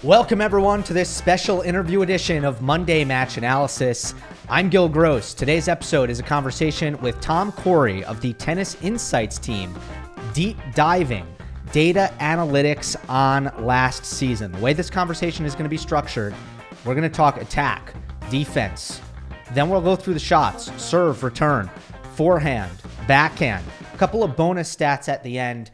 Welcome everyone to this special interview edition of Monday Match Analysis. I'm Gill Gross. Today's episode is a conversation with Tom Corrie of the Tennis Insights team, deep diving data analytics on last season. The way this conversation is going to be structured, we're going to talk attack, defense, then we'll go through the shots, serve, return, forehand, backhand, a couple of bonus stats at the end.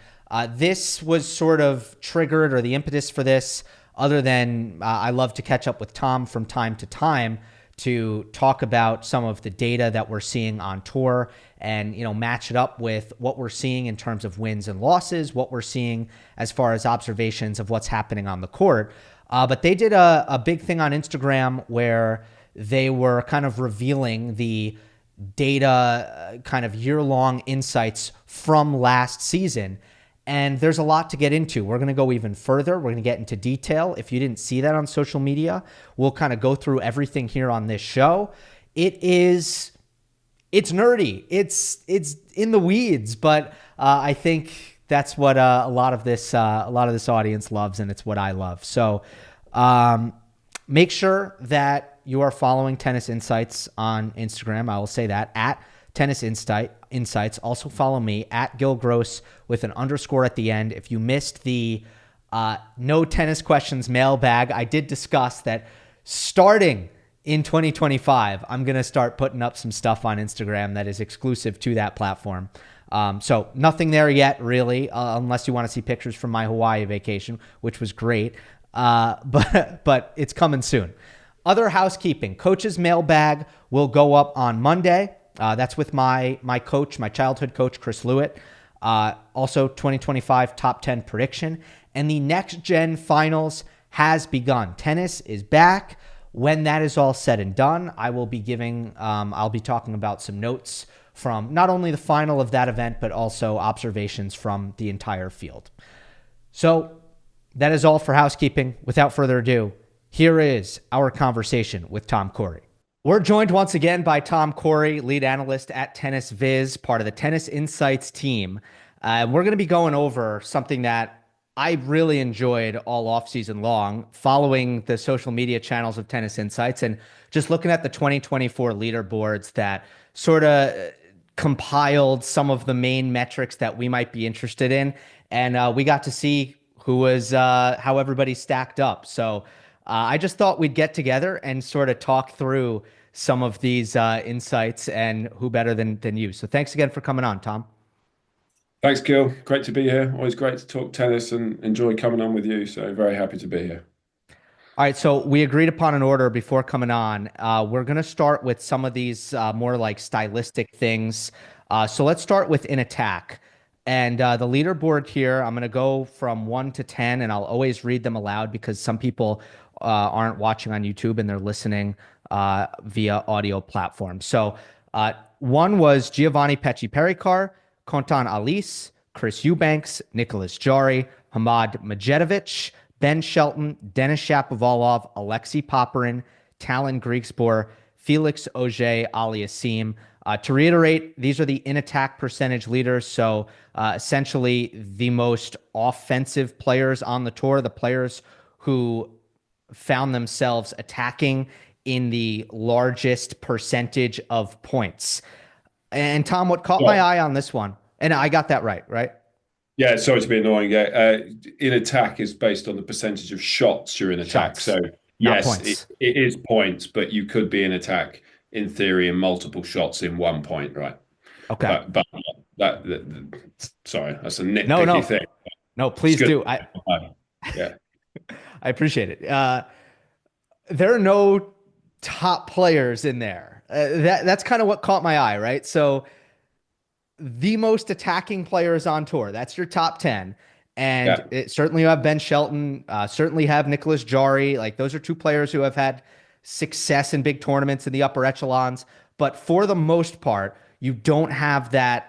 This was sort of triggered, or the impetus for this, other than I love to catch up with Tom from time to time to talk about some of the data that we're seeing on tour and, match it up with what we're seeing in terms of wins and losses, what we're seeing as far as observations of what's happening on the court. But they did a big thing on Instagram where they were kind of revealing the data kind of year-long insights from last season. And there's a lot to get into. We're going to go even further. We're going to get into detail. If you didn't see that on social media, we'll kind of go through everything here on this show. It's nerdy. It's in the weeds, but I think that's what a lot of this audience loves, and it's what I love. So make sure that you are following Tennis Insights on Instagram. I will say that at Tennis Insights. Also follow me at Gill Gross with an underscore at the end. If you missed the no tennis questions mailbag, I did discuss that starting in 2025, I'm going to start putting up some stuff on Instagram that is exclusive to that platform. So nothing there yet, really, unless you want to see pictures from my Hawaii vacation, which was great. But it's coming soon. Other housekeeping. Coach's mailbag will go up on Monday. That's with my coach, my childhood coach, Chris Lewitt. Also 2025 top 10 prediction. And the next gen finals has begun. Tennis is back. When that is all said and done, I will be I'll be talking about some notes from not only the final of that event, but also observations from the entire field. So that is all for housekeeping. Without further ado, here is our conversation with Tom Corrie. We're joined once again by Tom Corrie, lead analyst at TennisViz, part of the Tennis Insights team. We're going to be going over something that I really enjoyed all offseason long, following the social media channels of Tennis Insights and just looking at the 2024 leaderboards that sort of compiled some of the main metrics that we might be interested in. And we got to see how everybody stacked up. So I just thought we'd get together and sort of talk through some of these insights, and who better than you. So thanks again for coming on, Tom. Thanks, Gil. Great to be here. Always great to talk tennis and enjoy coming on with you. So very happy to be here. All right, so we agreed upon an order before coming on. We're going to start with some of these more like stylistic things. So let's start with in attack. And the leaderboard here, I'm going to go from 1 to 10, and I'll always read them aloud because some people aren't watching on YouTube and they're listening via audio platform. So 1 was Giovanni Pecci-Pericard, Kontan Alice, Chris Eubanks, Nicholas Jarry, Hamad Medjedovic, Ben Shelton, Denis Shapovalov, Alexei Popyrin, Talon Griekspoor, Felix Auger-Aliassime. To reiterate, these are the in-attack percentage leaders. So essentially the most offensive players on the tour, the players who found themselves attacking in the largest percentage of points. And Tom, what caught my eye on this one, and I got that right? Yeah, sorry to be annoying. Yeah, in attack is based on the percentage of shots you're in attack. Shots, so yes, it is points, but you could be in attack in theory in multiple shots in 1 point, right? Okay. But sorry, that's a nitpicky thing. No, please do. Yeah. I appreciate it. There are no top players in there. That's kind of what caught my eye, right? So the most attacking players on tour, that's your top 10. And certainly you have Ben Shelton, certainly have Nicholas Jarry. Like, those are two players who have had success in big tournaments in the upper echelons. But for the most part, you don't have that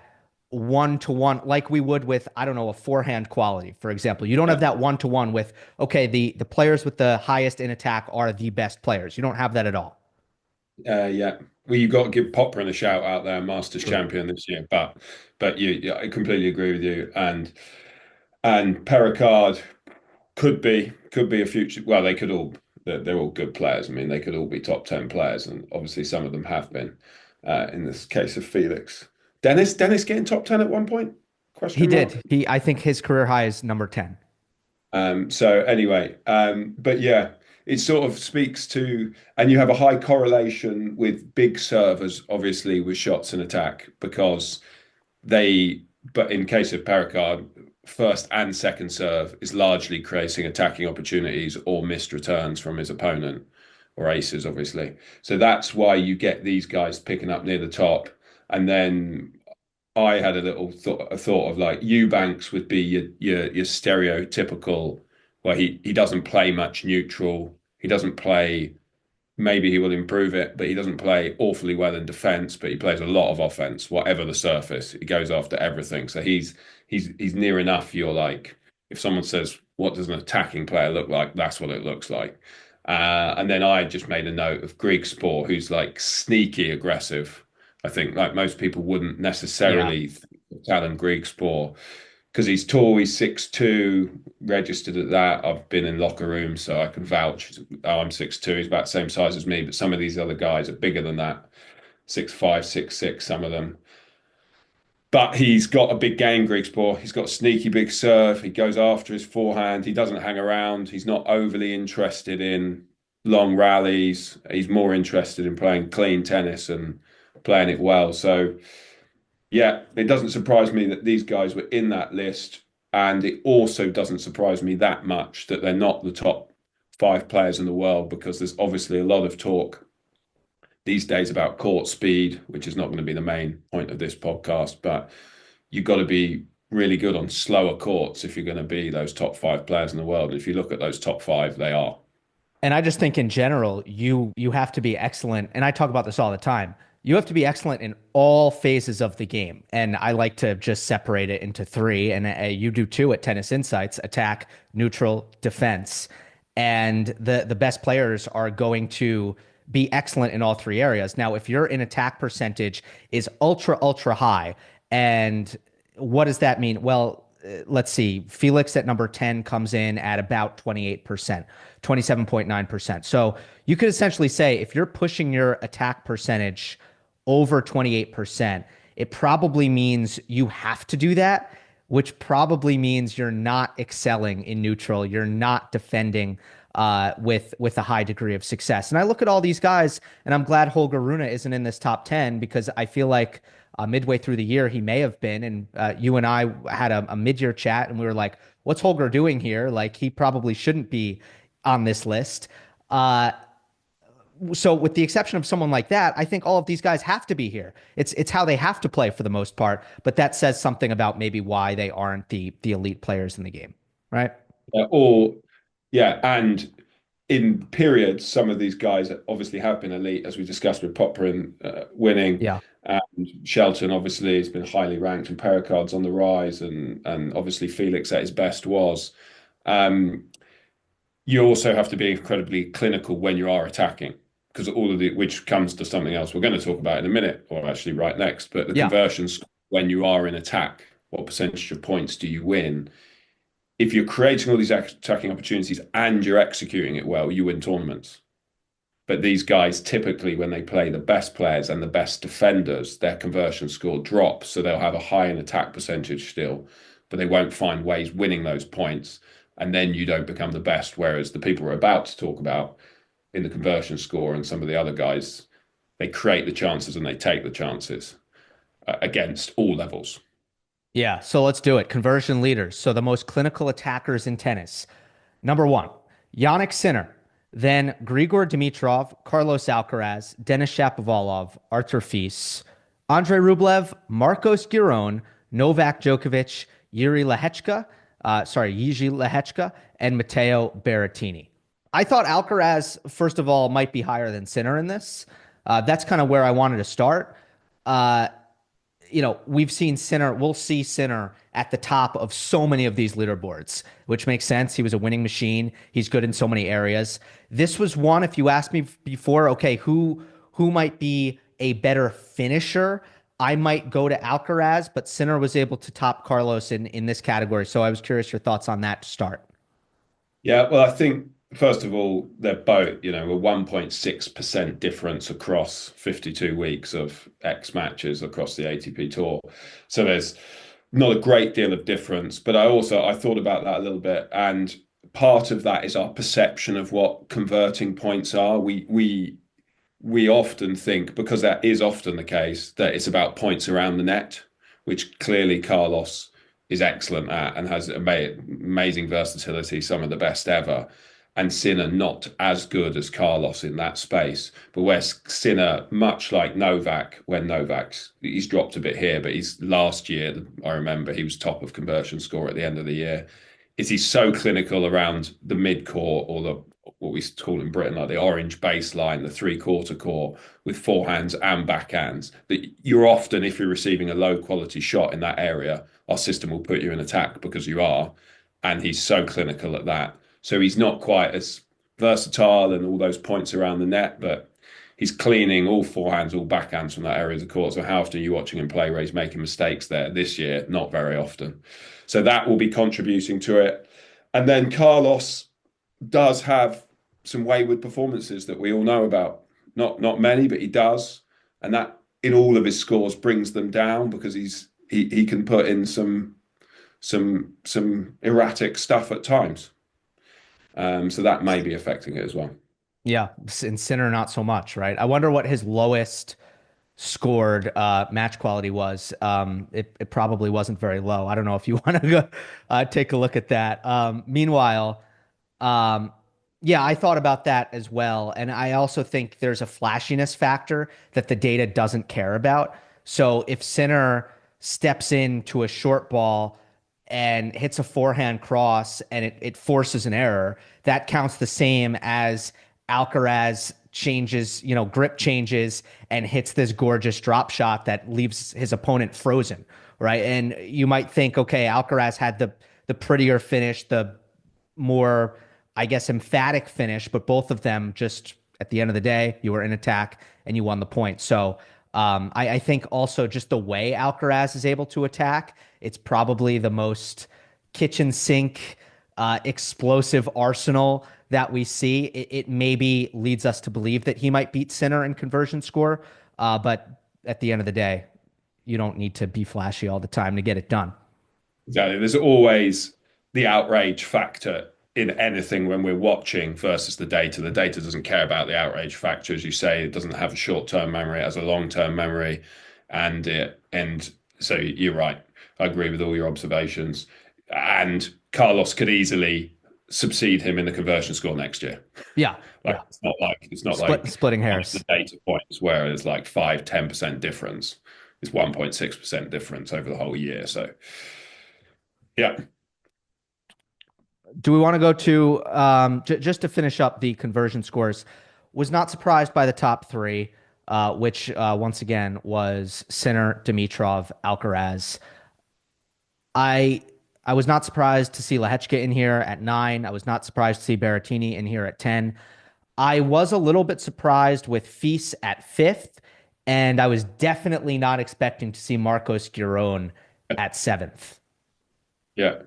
one-to-one like we would with, I don't know, a forehand quality, for example. You don't have that one-to-one with, okay, the players with the highest in attack are the best players. You don't have that at all. Yeah. Well, you got to give Popyrin a shout out there, Masters champion this year. But I completely agree with you. And Pericard, Could be a future. Well, they could all. They're all good players. I mean, they could all be top 10 players, and obviously some of them have been. In this case of Felix, Dennis getting top 10 at one point? He Question mark. did. I think his career high is number 10. So anyway, but yeah, it sort of speaks to, and you have a high correlation with big servers, obviously, with shots and attack because they, but in case of Pericard, first and second serve is largely creating attacking opportunities or missed returns from his opponent or aces, obviously. So that's why you get these guys picking up near the top. And then I had a thought of like Eubanks would be your stereotypical, well, he doesn't play much neutral. He doesn't play, maybe he will improve it, but he doesn't play awfully well in defense, but he plays a lot of offense, whatever the surface. He goes after everything. So he's near enough. You're like, if someone says, what does an attacking player look like? That's what it looks like. And then I just made a note of Greek Sport, who's like sneaky aggressive. I think like most people wouldn't Yeah. necessarily tell him Greek Sport because he's tall, he's 6'2", registered at that. I've been in locker rooms, so I can vouch. Oh, I'm 6'2", he's about the same size as me, but some of these other guys are bigger than that, 6'5", 6'6", some of them. But he's got a big game, Greek Sport. He's got sneaky big serve. He goes after his forehand. He doesn't hang around. He's not overly interested in long rallies. He's more interested in playing clean tennis and playing it well. So yeah, it doesn't surprise me that these guys were in that list. And it also doesn't surprise me that much that they're not the top 5 players in the world because there's obviously a lot of talk these days about court speed, which is not going to be the main point of this podcast, but you've got to be really good on slower courts if you're going to be those top 5 players in the world. And if you look at those top 5, they are. And I just think in general, you have to be excellent. And I talk about this all the time. You have to be excellent in all phases of the game. And I like to just separate it into three. And you do too at Tennis Insights: attack, neutral, defense. And the best players are going to be excellent in all three areas. Now, if your in attack percentage is ultra high, and what does that mean? Well, let's see. Felix at number 10 comes in at about 28%, 27.9%. So you could essentially say if you're pushing your attack percentage over 28%, it probably means you have to do that, which probably means you're not excelling in neutral. You're not defending with a high degree of success. And I look at all these guys, and I'm glad Holger Rune isn't in this top 10 because I feel like midway through the year he may have been. And you and I had a mid-year chat, and we were like, "What's Holger doing here? Like he probably shouldn't be on this list." So with the exception of someone like that, I think all of these guys have to be here. It's how they have to play for the most part, but that says something about maybe why they aren't the elite players in the game, right? Or, yeah, and in periods, some of these guys obviously have been elite, as we discussed with Popperin winning. Yeah. And Shelton obviously has been highly ranked, and Pericard's on the rise, and obviously Felix at his best was. Um, you also have to be incredibly clinical when you are attacking, because all of the which comes to something else we're going to talk about in a minute, or actually right next. But the Yeah. conversions when you are in attack, what percentage of points do you win? If you're creating all these attacking opportunities and you're executing it well, you win tournaments. But these guys typically, when they play the best players and the best defenders, their conversion score drops. So they'll have a high in attack percentage still, but they won't find ways winning those points. And then you don't become the best. Whereas the people we're about to talk about in the conversion score and some of the other guys, they create the chances and they take the chances against all levels. Yeah, so let's do it. Conversion leaders. So the most clinical attackers in tennis. Number one, Yannick Sinner, then Grigor Dimitrov, Carlos Alcaraz, Denis Shapovalov, Artur Fils, Andrei Rublev, Marcos Giron, Novak Djokovic, Yiji Lehechka, and Matteo Berrettini. I thought Alcaraz, first of all, might be higher than Sinner in this. That's kind of where I wanted to start. We've seen Sinner, we'll see Sinner at the top of so many of these leaderboards, which makes sense. He was a winning machine. He's good in so many areas. This was one, if you asked me before, okay, who might be a better finisher? I might go to Alcaraz, but Sinner was able to top Carlos in this category. So I was curious your thoughts on that to start. Yeah, well, I think first of all, they're both, a 1.6% difference across 52 weeks of X matches across the ATP tour. So there's not a great deal of difference, but I thought about that a little bit, and part of that is our perception of what converting points are. We often think, because that is often the case, that it's about points around the net, which clearly Carlos is excellent at and has amazing versatility, some of the best ever. And Sinner not as good as Carlos in that space. But where Sinner, much like Novak, when Novak's he's dropped a bit here, but he's last year, I remember he was top of conversion score at the end of the year. Is he's so clinical around the mid court, or the what we call in Britain like the orange baseline, the three-quarter court, with forehands and backhands, that you're often, if you're receiving a low quality shot in that area, our system will put you in attack because you are. And he's so clinical at that. So he's not quite as versatile and all those points around the net, but he's cleaning all forehands, all backhands from that area of the court. So how often are you watching him play where he's making mistakes there? This year, not very often. So that will be contributing to it. And then Carlos does have some wayward performances that we all know about. Not many, but he does, and that in all of his scores brings them down because he can put in some erratic stuff at times. So that may be affecting it as well. Yeah, in Sinner, not so much, right? I wonder what his lowest scored match quality was. It probably wasn't very low. I don't know if you want to go take a look at that. Meanwhile, um, yeah, I thought about that as well. And I also think there's a flashiness factor that the data doesn't care about. So if Sinner steps into a short ball and hits a forehand cross and it forces an error, that counts the same as Alcaraz changes, grip changes and hits this gorgeous drop shot that leaves his opponent frozen, right? And you might think, okay, Alcaraz had the prettier finish, the more, I guess, emphatic finish, but both of them just at the end of the day, you were in attack and you won the point. So I think also just the way Alcaraz is able to attack, it's probably the most kitchen sink, explosive arsenal that we see. It maybe leads us to believe that he might beat Sinner in conversion score, but at the end of the day, you don't need to be flashy all the time to get it done. Exactly. There's always the outrage factor in anything when we're watching versus the data. The data doesn't care about the outrage factor, as you say. It doesn't have a short-term memory, it has a long-term memory. And so you're right. I agree with all your observations. And Carlos could easily succeed him in the conversion score next year. Yeah, Like yeah. it's not like Splitting the hairs. data points where it's like 5-10% difference. It's 1.6% difference over the whole year. So yeah. Do we want to go to just to finish up the conversion scores? Was not surprised by the top three, which once again was Sinner, Dimitrov, Alcaraz. I I was not surprised to see Lehechka in here at 9. I was not surprised to see Berrettini in here at 10. I was a little bit surprised with Fils at 5th, and I was definitely not expecting to see Marcos Giron at 7th. Yeah.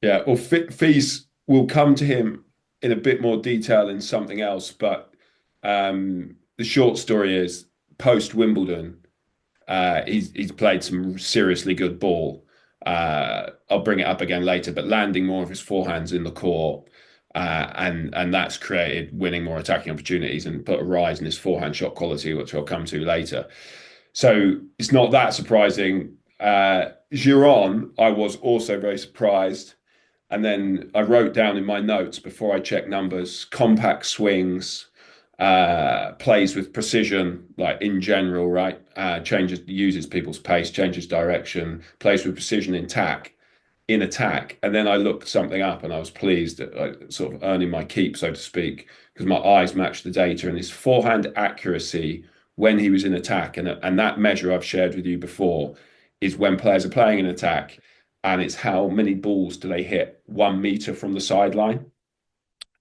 Yeah. Well, fees will come to him in a bit more detail in something else, but the short story is post Wimbledon, he's played some seriously good ball. I'll bring it up again later, but landing more of his forehands in the court, and that's created winning more attacking opportunities and put a rise in his forehand shot quality, which I'll come to later. So it's not that surprising. Giron, I was also very surprised. And then I wrote down in my notes before I checked numbers, compact swings, plays with precision, like in general, right? Uses people's pace, changes direction, plays with precision in attack. And then I looked something up and I was pleased at sort of earning my keep, so to speak, because my eyes matched the data and his forehand accuracy when he was in attack. And that measure I've shared with you before is when players are playing in attack and it's how many balls do they hit 1 meter from the sideline.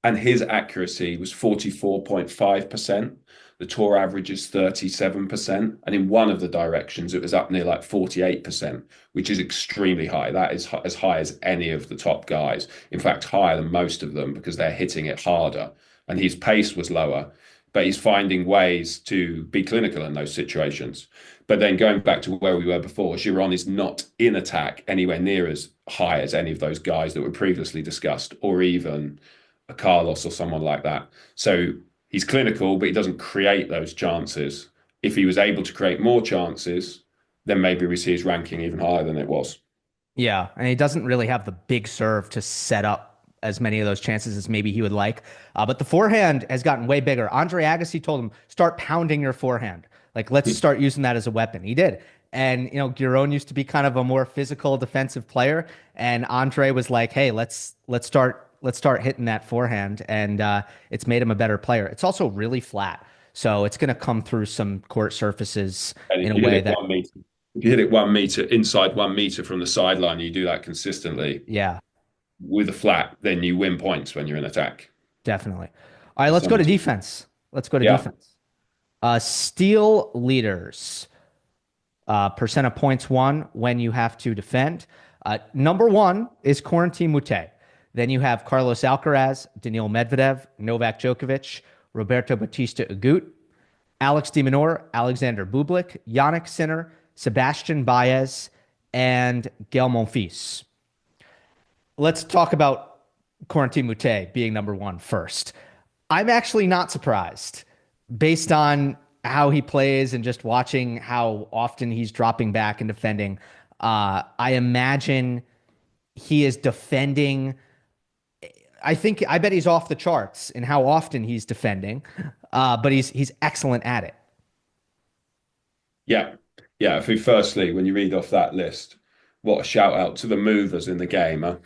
and his accuracy was 44.5%. The tour average is 37%. And in one of the directions, it was up near like 48%, which is extremely high. That is as high as any of the top guys. In fact, higher than most of them because they're hitting it harder. And his pace was lower, but he's finding ways to be clinical in those situations. But then going back to where we were before, Giron is not in attack anywhere near as high as any of those guys that were previously discussed, or even a Carlos or someone like that. So he's clinical, but he doesn't create those chances. If he was able to create more chances, then maybe we see his ranking even higher than it was. Yeah, and he doesn't really have the big serve to set up as many of those chances as maybe he would like. But the forehand has gotten way bigger. Andre Agassi told him, start pounding your forehand. Like, let's start using that as a weapon. He did. And, Giron used to be kind of a more physical defensive player. And Andre was like, hey, let's start hitting that forehand. And it's made him a better player. It's also really flat. So it's going to come through some court surfaces And in if a you hit way it that, 1 meter, if you hit it 1 meter inside 1 meter from the sideline, you do that consistently yeah, with a flat, then you win points when you're in attack. definitely. All right, let's go to Something to, defense. Let's go to yeah. defense. Steal leaders. Percent of points won when you have to defend. Number one is Corentin Moutet. Then you have Carlos Alcaraz, Daniil Medvedev, Novak Djokovic, Roberto Bautista Agut, Alex de Minaur, Alexander Bublik, Yannick Sinner, Sebastian Baez, and Gael Monfils. Let's talk about Corentin Moutet being number one first. I'm actually not surprised based on how he plays and just watching how often he's dropping back and defending. I imagine he is defending. I bet he's off the charts in how often he's defending, but he's excellent at it. Yeah. Yeah. I think firstly, when you read off that list, what a shout out to the movers in the game, huh?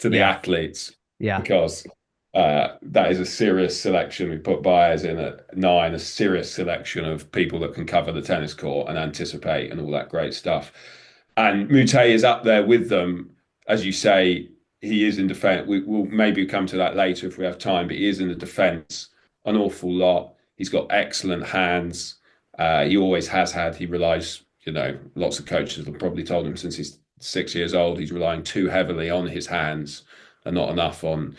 To the Yeah, athletes, yeah, because that is a serious selection. We put Baez in at 9, a serious selection of people that can cover the tennis court and anticipate and all that great stuff. And Mute is up there with them. As you say, he is in defense. We'll maybe come to that later if we have time, but he is in the defense an awful lot. He's got excellent hands. He always has had. He relies, lots of coaches have probably told him since he's 6 years old, he's relying too heavily on his hands and not enough on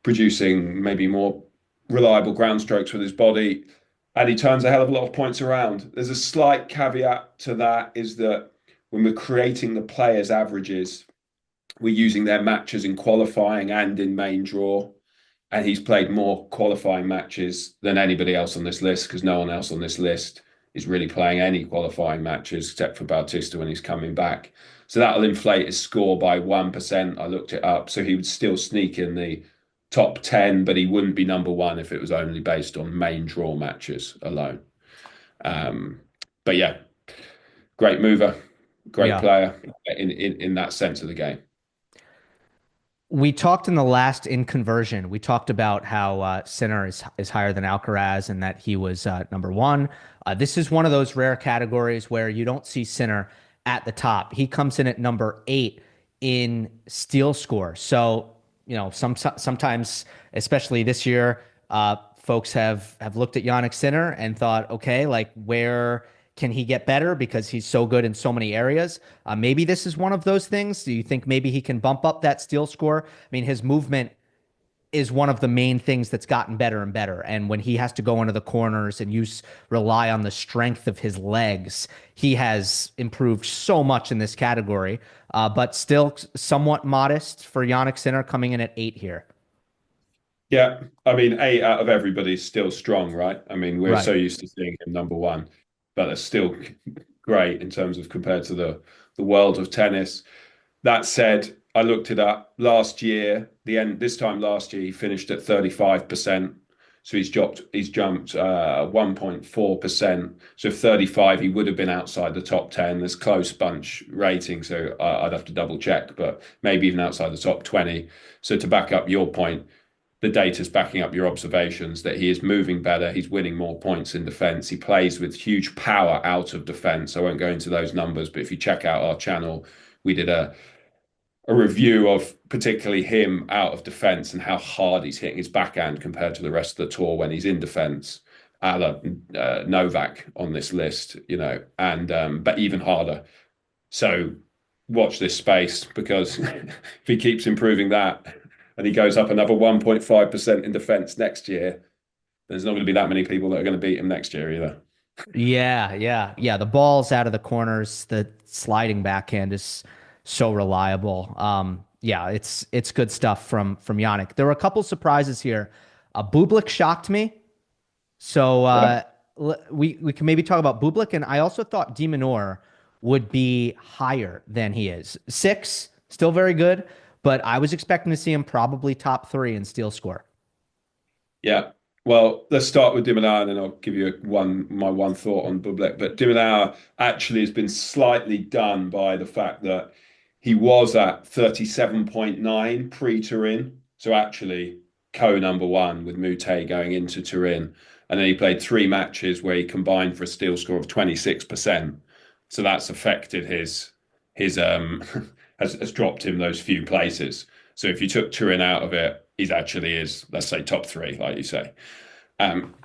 producing maybe more reliable ground strokes with his body. And he turns a hell of a lot of points around. There's a slight caveat to that, is that when we're creating the players' averages, we're using their matches in qualifying and in main draw. And he's played more qualifying matches than anybody else on this list, because no one else on this list is really playing any qualifying matches except for Bautista when he's coming back. So that'll inflate his score by 1%. I looked it up. So he would still sneak in the top 10, but he wouldn't be number one if it was only based on main draw matches alone. But yeah, great mover, great yeah. player in that sense of the game. We talked in the last in conversion. We talked about how Sinner is higher than Alcaraz and that he was number one. This is one of those rare categories where you don't see Sinner at the top. He comes in at number 8 in steal score. So sometimes, especially this year, folks have looked at Yannick Sinner and thought, okay, like where can he get better because he's so good in so many areas? Maybe this is one of those things. Do you think maybe he can bump up that steal score? I mean, his movement is one of the main things that's gotten better and better. And when he has to go into the corners and rely on the strength of his legs, he has improved so much in this category. But still somewhat modest for Yannick Sinner coming in at 8 here. Yeah, I mean, 8 out of everybody is still strong, right? I mean, we're so Right. used to seeing him number one, but that's still great in terms of compared to the world of tennis. That said, I looked it up last year. This time last year, he finished at 35%. So he's jumped 1.4%. So 35, he would have been outside the top 10. There's close bunch rating, so I'd have to double check, but maybe even outside the top 20. So to back up your point, the data's backing up your observations that he is moving better. He's winning more points in defense. He plays with huge power out of defense. I won't go into those numbers, but if you check out our channel, we did a a review of particularly him out of defense and how hard he's hitting his backhand compared to the rest of the tour when he's in defense. A la Novak on this list, and but even harder. So watch this space, because if he keeps improving that and he goes up another 1.5% in defense next year, there's not going to be that many people that are going to beat him next year either. Yeah. The balls out of the corners, the sliding backhand is so reliable. Yeah, it's good stuff from Yannick. There were a couple surprises here. Bublik shocked me. So Yeah. we can maybe talk about Bublik, and I also thought De Minaur would be higher than he is. 6, still very good, but I was expecting to see him probably top 3 in steal score. Yeah. Well, let's start with Dimanow, and then I'll give you my one thought on Bublik. But Dimanow actually has been slightly done by the fact that he was at 37.9 pre-Turin. So actually co-number one with Mute going into Turin. And then he played 3 matches where he combined for a steal score of 26%. So that's affected his has dropped him those few places. So if you took Turin out of it, he's actually is, let's say, top 3, like you say. Um,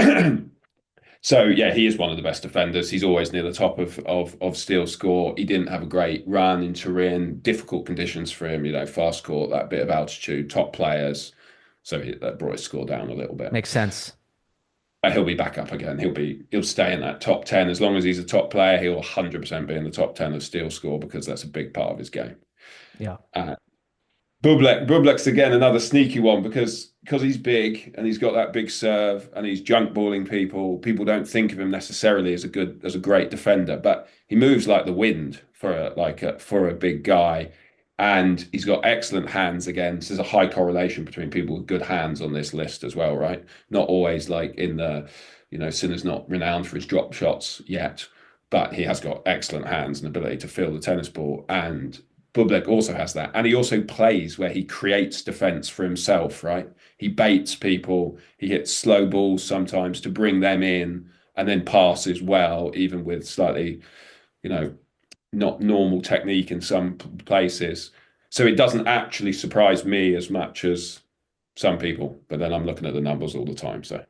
so yeah, he is one of the best defenders. He's always near the top of steal score. He didn't have a great run in Turin. Difficult conditions for him, fast court, that bit of altitude, top players. So that brought his score down a little bit. Makes sense. But he'll be back up again. He'll stay in that top 10 as long as he's a top player. He'll 100% be in the top 10 of steal score, because that's a big part of his game. Yeah. Bublik's again another sneaky one, because he's big and he's got that big serve and he's junk balling people. People don't think of him necessarily as a great defender, but he moves like the wind for a big guy, and he's got excellent hands again. So there's a high correlation between people with good hands on this list as well, right? Not always like in the, Sinner's not renowned for his drop shots yet, but he has got excellent hands and ability to feel the tennis ball. And Bublik also has that. And he also plays where he creates defense for himself, right? He baits people. He hits slow balls sometimes to bring them in, and then passes well, even with slightly, not normal technique in some places. So it doesn't actually surprise me as much as some people. But then I'm looking at the numbers all the time. So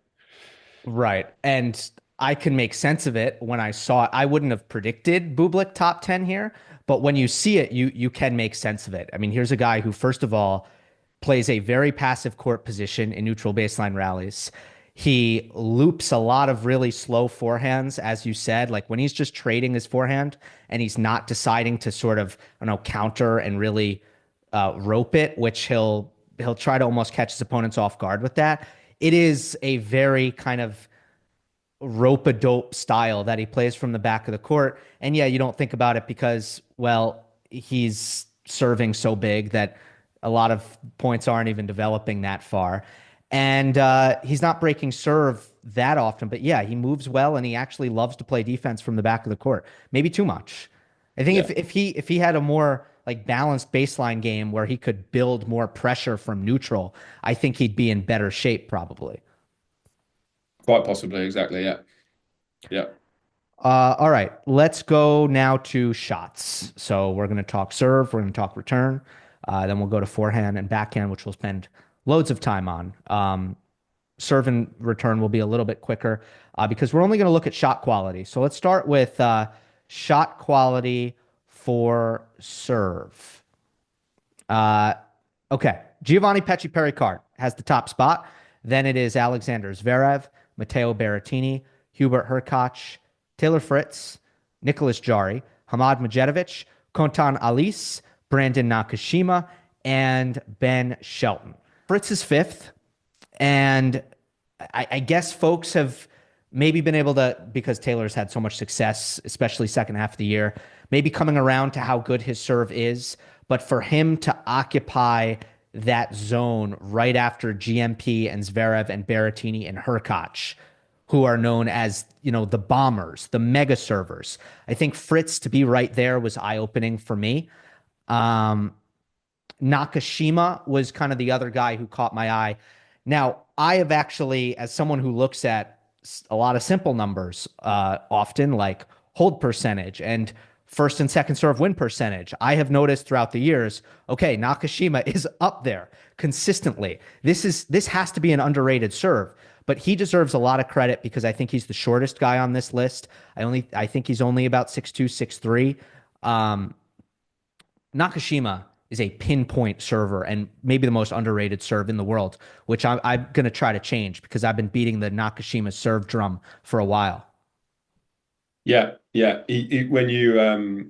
Right. And I can make sense of it when I saw it. I wouldn't have predicted Bublik top 10 here, but when you see it, you can make sense of it. I mean, here's a guy who, first of all, plays a very passive court position in neutral baseline rallies. He loops a lot of really slow forehands, as you said, like when he's just trading his forehand and he's not deciding to sort of, counter and really rope it, which he'll try to almost catch his opponents off guard with that. It is a very kind of rope-a-dope style that he plays from the back of the court. And yeah, you don't think about it because, well, he's serving so big that a lot of points aren't even developing that far. And he's not breaking serve that often, but yeah, he moves well and he actually loves to play defense from the back of the court. Maybe too much. I think yeah, if he had a more like balanced baseline game where he could build more pressure from neutral, I think he'd be in better shape probably. quite possibly. Exactly. Yeah. Yeah. All right, let's go now to shots. So we're going to talk serve, we're going to talk return, then we'll go to forehand and backhand, which we'll spend loads of time on. Serve and return will be a little bit quicker because we're only going to look at shot quality. So let's start with shot quality for serve. Okay, Giovanni Pecci-Pericard has the top spot. Then it is Alexander Zverev, Matteo Berrettini, Hubert Hurkacz, Taylor Fritz, Nicholas Jarry, Hamad Medjedovic, Kontan Alice, Brandon Nakashima, and Ben Shelton. Fritz is 5th, and I guess folks have maybe been able to, because Taylor's had so much success, especially second half of the year, maybe coming around to how good his serve is. But for him to occupy that zone right after GMP and Zverev and Berrettini and Hurkacz, who are known as, the bombers, the mega servers. I think Fritz to be right there was eye-opening for me. Nakashima was kind of the other guy who caught my eye. Now, I have actually, as someone who looks at a lot of simple numbers, often like hold percentage and first and second serve win percentage. I have noticed throughout the years, okay, Nakashima is up there consistently. This has to be an underrated serve, but he deserves a lot of credit because I think he's the shortest guy on this list. I think he's only about 6'2", 6'3". Nakashima is a pinpoint server and maybe the most underrated serve in the world, which I'm going to try to change because I've been beating the Nakashima serve drum for a while. Yeah, yeah. When you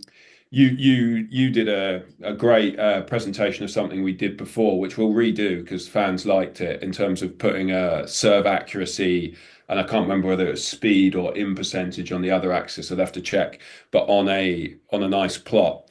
did a great presentation of something we did before, which we'll redo because fans liked it in terms of putting a serve accuracy, and I can't remember whether it was speed or in percentage on the other axis. I'd have to check, but on a nice plot.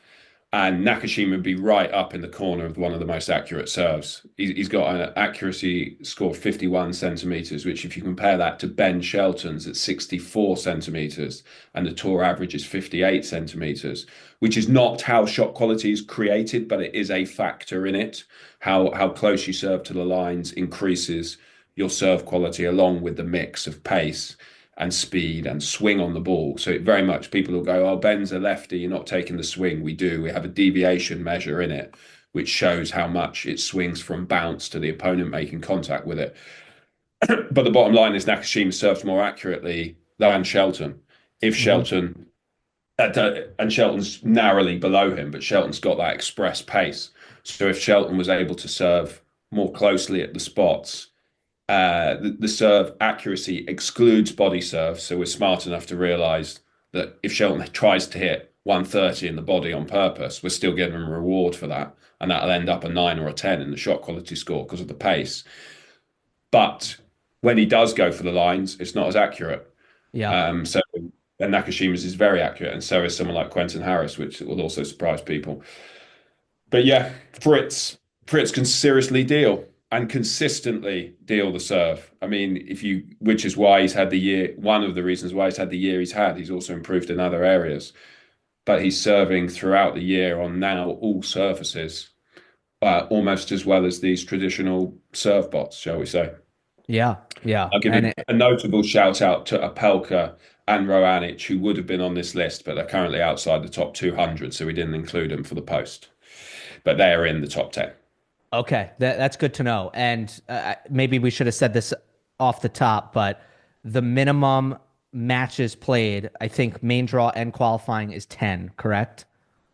And Nakashima would be right up in the corner of one of the most accurate serves. He's got an accuracy score of 51 centimeters, which if you compare that to Ben Shelton's at 64 centimeters, and the tour average is 58 centimeters, which is not how shot quality is created, but it is a factor in it. How close you serve to the lines increases your serve quality along with the mix of pace and speed and swing on the ball. So it very much, people will go, oh, Ben's a lefty, you're not taking the swing. We do. We have a deviation measure in it, which shows how much it swings from bounce to the opponent making contact with it. But the bottom line is Nakashima serves more accurately than Shelton. If Mm-hmm. Shelton, and Shelton's narrowly below him, but Shelton's got that express pace. So if Shelton was able to serve more closely at the spots, the serve accuracy excludes body serve. So we're smart enough to realize that if Shelton tries to hit 130 in the body on purpose, we're still giving him a reward for that. And that'll end up a 9 or a 10 in the shot quality score because of the pace. But when he does go for the lines, it's not as accurate. Yeah. So and Nakashima's is very accurate, and so is someone like Quentin Harris, which will also surprise people. But yeah, Fritz can seriously deal and consistently deal the serve. I mean, which is why he's had the year, one of the reasons why he's had the year he's had. He's also improved in other areas, but he's serving throughout the year on now all surfaces, almost as well as these traditional serve bots, shall we say. Yeah. Yeah. I'll give And it, a notable shout out to Apelka and Roanic, who would have been on this list, but they're currently outside the top 200, so we didn't include them for the post. But they are in the top 10. okay, that's good to know. And maybe we should have said this off the top, but the minimum matches played, I think main draw and qualifying is 10, correct?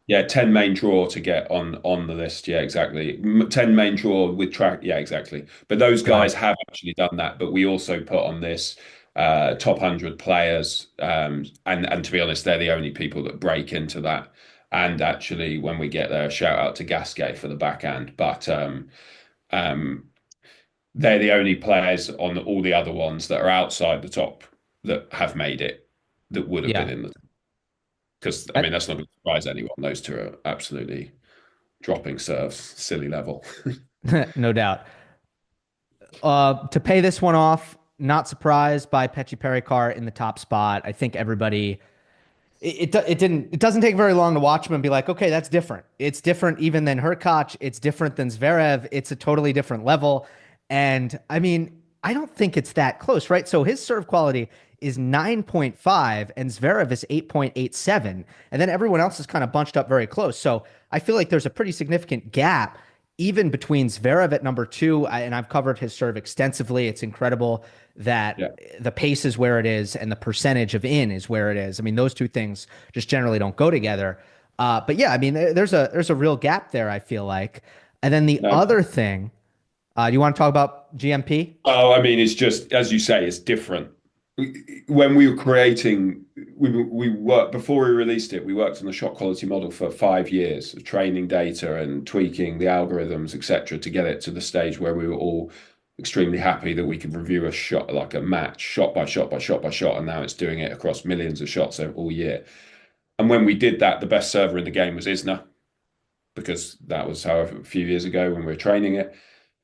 Yeah, 10 main draw to get on the list. Yeah, exactly. 10 main draw with track. Yeah, exactly. But those Got guys it. have actually done that. But we also put on this top 100 players. And to be honest, they're the only people that break into that. And actually, when we get there, shout out to Gasquet for the backhand. But um, they're the only players on all the other ones that are outside the top that have made it that would have been Yeah. in the, because I mean That- that's not going to surprise anyone. Those two are absolutely dropping serves, silly level. no doubt. To pay this one off, not surprised by Pechi Perikar in the top spot. I think everybody it doesn't take very long to watch him and be like, okay, that's different. It's different even than Hurkacz. It's different than Zverev. It's a totally different level. And I mean, I don't think it's that close, right? So his serve quality is 9.5 and Zverev is 8.87. And then everyone else is kind of bunched up very close. So I feel like there's a pretty significant gap even between Zverev at number two, and I've covered his serve extensively. It's incredible that Yeah, the pace is where it is and the percentage of in is where it is. I mean, those two things just generally don't go together. But yeah, I mean, there's a real gap there, I feel like. And then the no. other thing, you want to talk about GMP? Oh, I mean, it's just as you say, it's different. When we were creating, we worked before we released it. We worked on the shot quality model for 5 years of training data and tweaking the algorithms, etc., to get it to the stage where we were all extremely happy that we could review a shot like a match, shot by shot by shot by shot, and now it's doing it across millions of shots all year. And when we did that, the best server in the game was Isner, because that was however a few years ago when we were training it.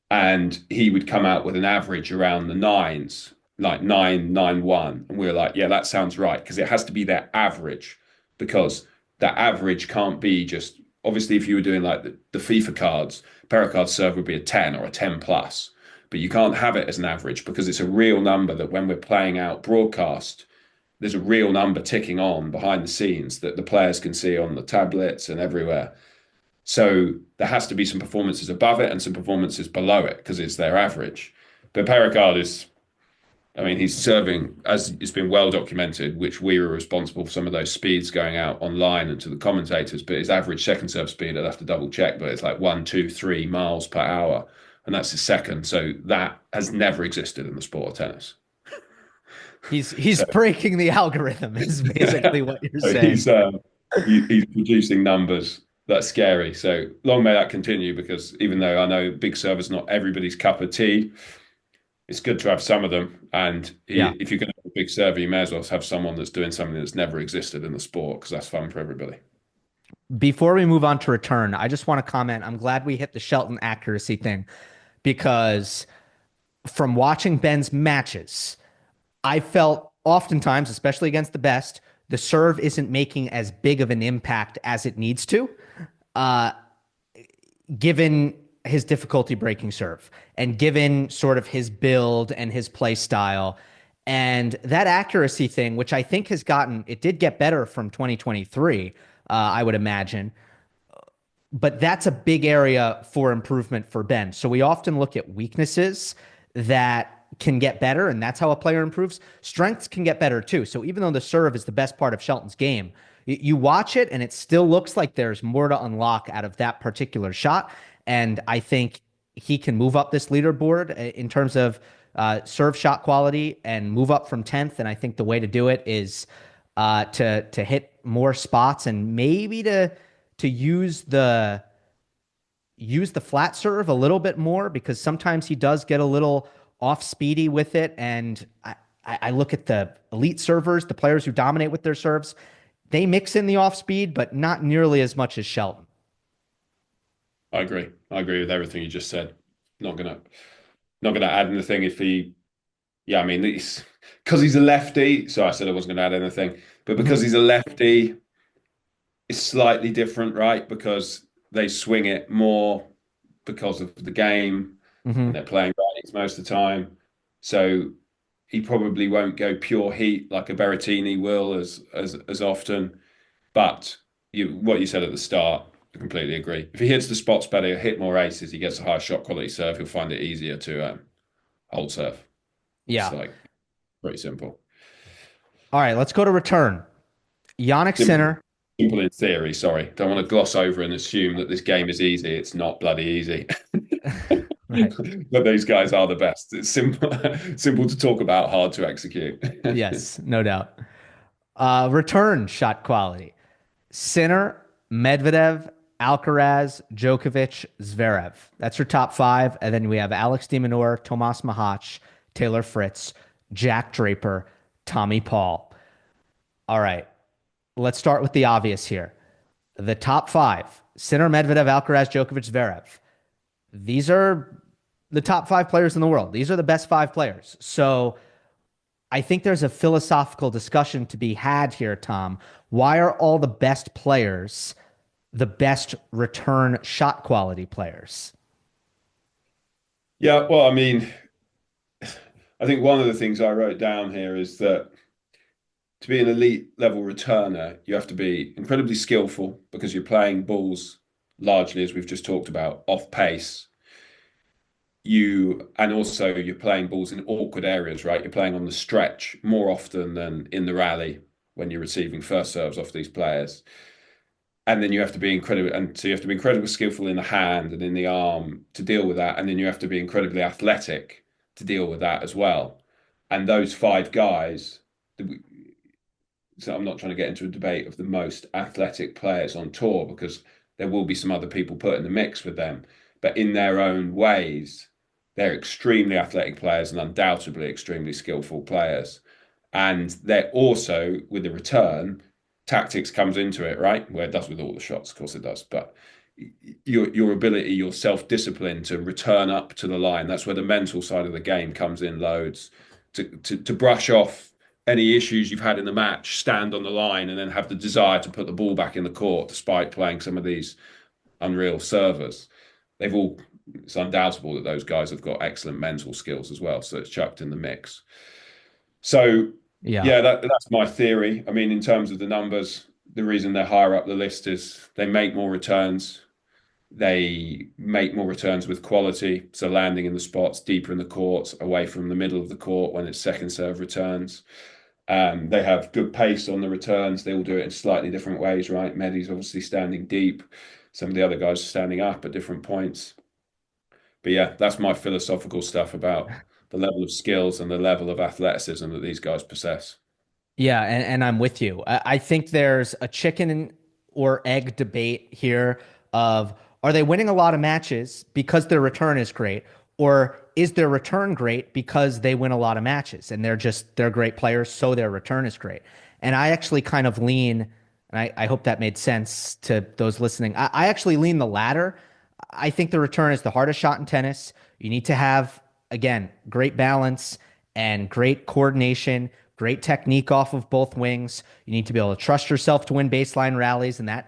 And he would come out with an average around the nines, like 991. And we were like, yeah, that sounds right, because it has to be their average, because that average can't be just, obviously, if you were doing like the FIFA cards, Pericard serve would be a 10 or a 10 plus, but you can't have it as an average because it's a real number that when we're playing out broadcast, there's a real number ticking on behind the scenes that the players can see on the tablets and everywhere. So there has to be some performances above it and some performances below it because it's their average. But Pericard is, I mean, he's serving, as it's been well documented, which we were responsible for some of those speeds going out online and to the commentators. But his average second serve speed, I'd have to double check, but it's like 1, 2, 3 miles per hour. And that's his second. So that has never existed in the sport of tennis. He's breaking the algorithm is basically what you're So saying. he's producing numbers. That's scary. So long may that continue, because even though I know big servers not everybody's cup of tea, it's good to have some of them. And Yeah. if you're going to have a big server, you may as well have someone that's doing something that's never existed in the sport, because that's fun for everybody. Before we move on to return, I just want to comment. I'm glad we hit the Shelton accuracy thing because from watching Ben's matches, I felt oftentimes, especially against the best, the serve isn't making as big of an impact as it needs to, uh, given his difficulty breaking serve and given sort of his build and his play style. And that accuracy thing, which I think it did get better from 2023, I would imagine. But that's a big area for improvement for Ben. So we often look at weaknesses that can get better, and that's how a player improves. Strengths can get better too. So even though the serve is the best part of Shelton's game, you watch it and it still looks like there's more to unlock out of that particular shot. And I think he can move up this leaderboard in terms of serve shot quality and move up from 10th. And I think the way to do it is to hit more spots and maybe to use the flat serve a little bit more, because sometimes he does get a little off speedy with it. And I look at the elite servers, the players who dominate with their serves, they mix in the off speed, but not nearly as much as Shelton. I agree. I agree with everything you just said. Not gonna add anything if he. Yeah, I mean, because he's a lefty. So I said I wasn't going to add anything, but because he's a lefty, it's slightly different, right? Because they swing it more because of the game, and Mm-hmm. they're playing righties most of the time. So he probably won't go pure heat like a Berrettini will as often. But what you said at the start, I completely agree. If he hits the spots better, he'll hit more aces, he gets a higher shot quality serve, he'll find it easier to hold serve. It's Yeah. like pretty simple. All right, let's go to return. Yannick Simple, Sinner. simple in theory. Sorry, don't want to gloss over and assume that this game is easy. It's not bloody easy. Right. But these guys are the best. It's simple, simple to talk about, hard to execute. Yes, no doubt. Return shot quality. Sinner, Medvedev, Alcaraz, Djokovic, Zverev. That's your top five. And then we have Alex de Minaur, Tomas Mahach, Taylor Fritz, Jack Draper, Tommy Paul. All right. Let's start with the obvious here. The top five: Sinner, Medvedev, Alcaraz, Djokovic, Zverev. These are the top five players in the world. These are the best five players. So I think there's a philosophical discussion to be had here, Tom. Why are all the best players the best return shot quality players? Yeah, well, I mean, I think one of the things I wrote down here is that to be an elite level returner, you have to be incredibly skillful because you're playing balls largely, as we've just talked about, off pace. And also you're playing balls in awkward areas, right? You're playing on the stretch more often than in the rally when you're receiving first serves off these players. And then you have to be incredibly skillful in the hand and in the arm to deal with that. And then you have to be incredibly athletic to deal with that as well. And those five guys, so I'm not trying to get into a debate of the most athletic players on tour, because there will be some other people put in the mix with them. But in their own ways, they're extremely athletic players and undoubtedly extremely skillful players. And they're also, with the return, tactics comes into it, right? Where it does with all the shots, of course it does. But your ability, your self-discipline to return up to the line, that's where the mental side of the game comes in loads. To brush off any issues you've had in the match, stand on the line, and then have the desire to put the ball back in the court, despite playing some of these unreal servers. It's undoubtable that those guys have got excellent mental skills as well. So it's chucked in the mix. So Yeah. Yeah, that's my theory. I mean, in terms of the numbers, the reason they're higher up the list is they make more returns. They make more returns with quality, so landing in the spots deeper in the court, away from the middle of the court when it's second serve returns. They have good pace on the returns. They all do it in slightly different ways, right? Mehdi's obviously standing deep. Some of the other guys are standing up at different points. But yeah, that's my philosophical stuff about the level of skills and the level of athleticism that these guys possess. Yeah, and I'm with you. I think there's a chicken or egg debate here of are they winning a lot of matches because their return is great, or is their return great because they win a lot of matches and they're great players, so their return is great. And I actually kind of lean, and I hope that made sense to those listening. I actually lean the latter. I think the return is the hardest shot in tennis. You need to have, again, great balance and great coordination, great technique off of both wings. You need to be able to trust yourself to win baseline rallies, and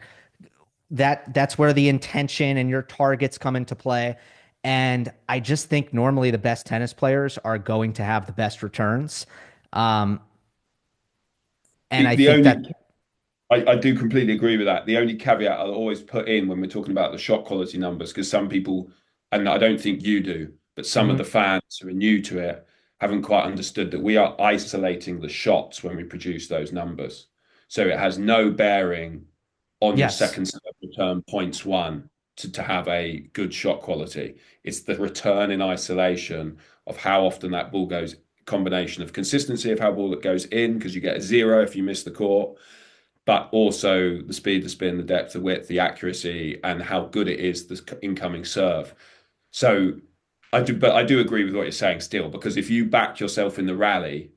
that's where the intention and your targets come into play. And I just think normally the best tennis players are going to have the best returns. Um, and I The think only that, I do completely agree with that. The only caveat I'll always put in when we're talking about the shot quality numbers, because some people, and I don't think you do, but some of the Mhm. fans who are new to it haven't quite understood that we are isolating the shots when we produce those numbers. So it has no bearing on your Yes, second serve return points won to have a good shot quality. It's the return in isolation of how often that ball goes, combination of consistency of how ball that goes in, because you get a zero if you miss the court, but also the speed, the spin, the depth, the width, the accuracy, and how good it is the incoming serve. So I do agree with what you're saying still, because if you back yourself in the rally,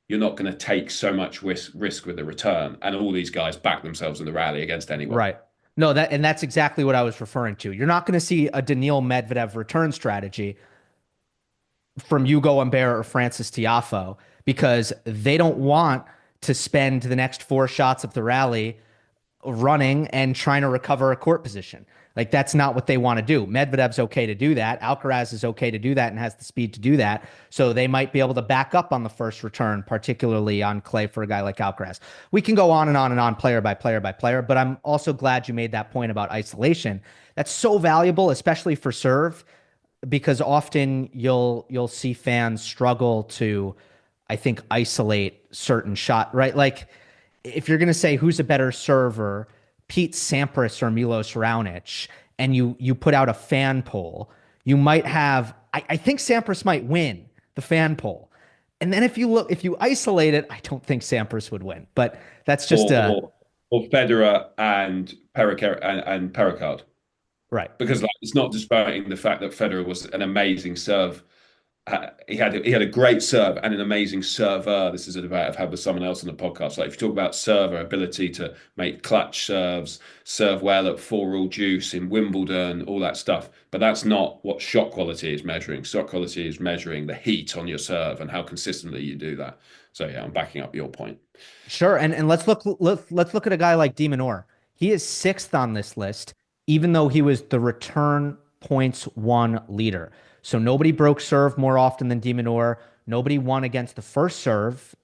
you're not going to take so much risk with the return. And all these guys back themselves in the rally against anyone. right. No, that's exactly what I was referring to. You're not going to see a Daniil Medvedev return strategy from Hugo Humbert or Francis Tiafoe because they don't want to spend the next four shots of the rally running and trying to recover a court position. Like that's not what they want to do. Medvedev's okay to do that. Alcaraz is okay to do that and has the speed to do that. So they might be able to back up on the first return, particularly on clay for a guy like Alcaraz. We can go on and on and on player by player by player, but I'm also glad you made that point about isolation. That's so valuable, especially for serve, because often you'll see fans struggle to, I think, isolate certain shot, right? Like if you're gonna say who's a better server, Pete Sampras or Milos Raonic, and you put out a fan poll, you might have I think Sampras might win the fan poll. And then if you isolate it, I don't think Sampras would win. But that's just Or a or or Federer and Pericard. right. Because like it's not disputing the fact that Federer was an amazing serve. He had a great serve and an amazing server. This is a debate I've had with someone else on the podcast. Like if you talk about server ability to make clutch serves, serve well at four all deuce in Wimbledon, all that stuff. But that's not what shot quality is measuring. Shot quality is measuring the heat on your serve and how consistently you do that. So yeah, I'm backing up your point. Sure, and let's look at a guy like De Minaur. He is sixth on this list, even though he was the return points one leader. So nobody broke serve more often than De Minaur. Nobody won against the first serve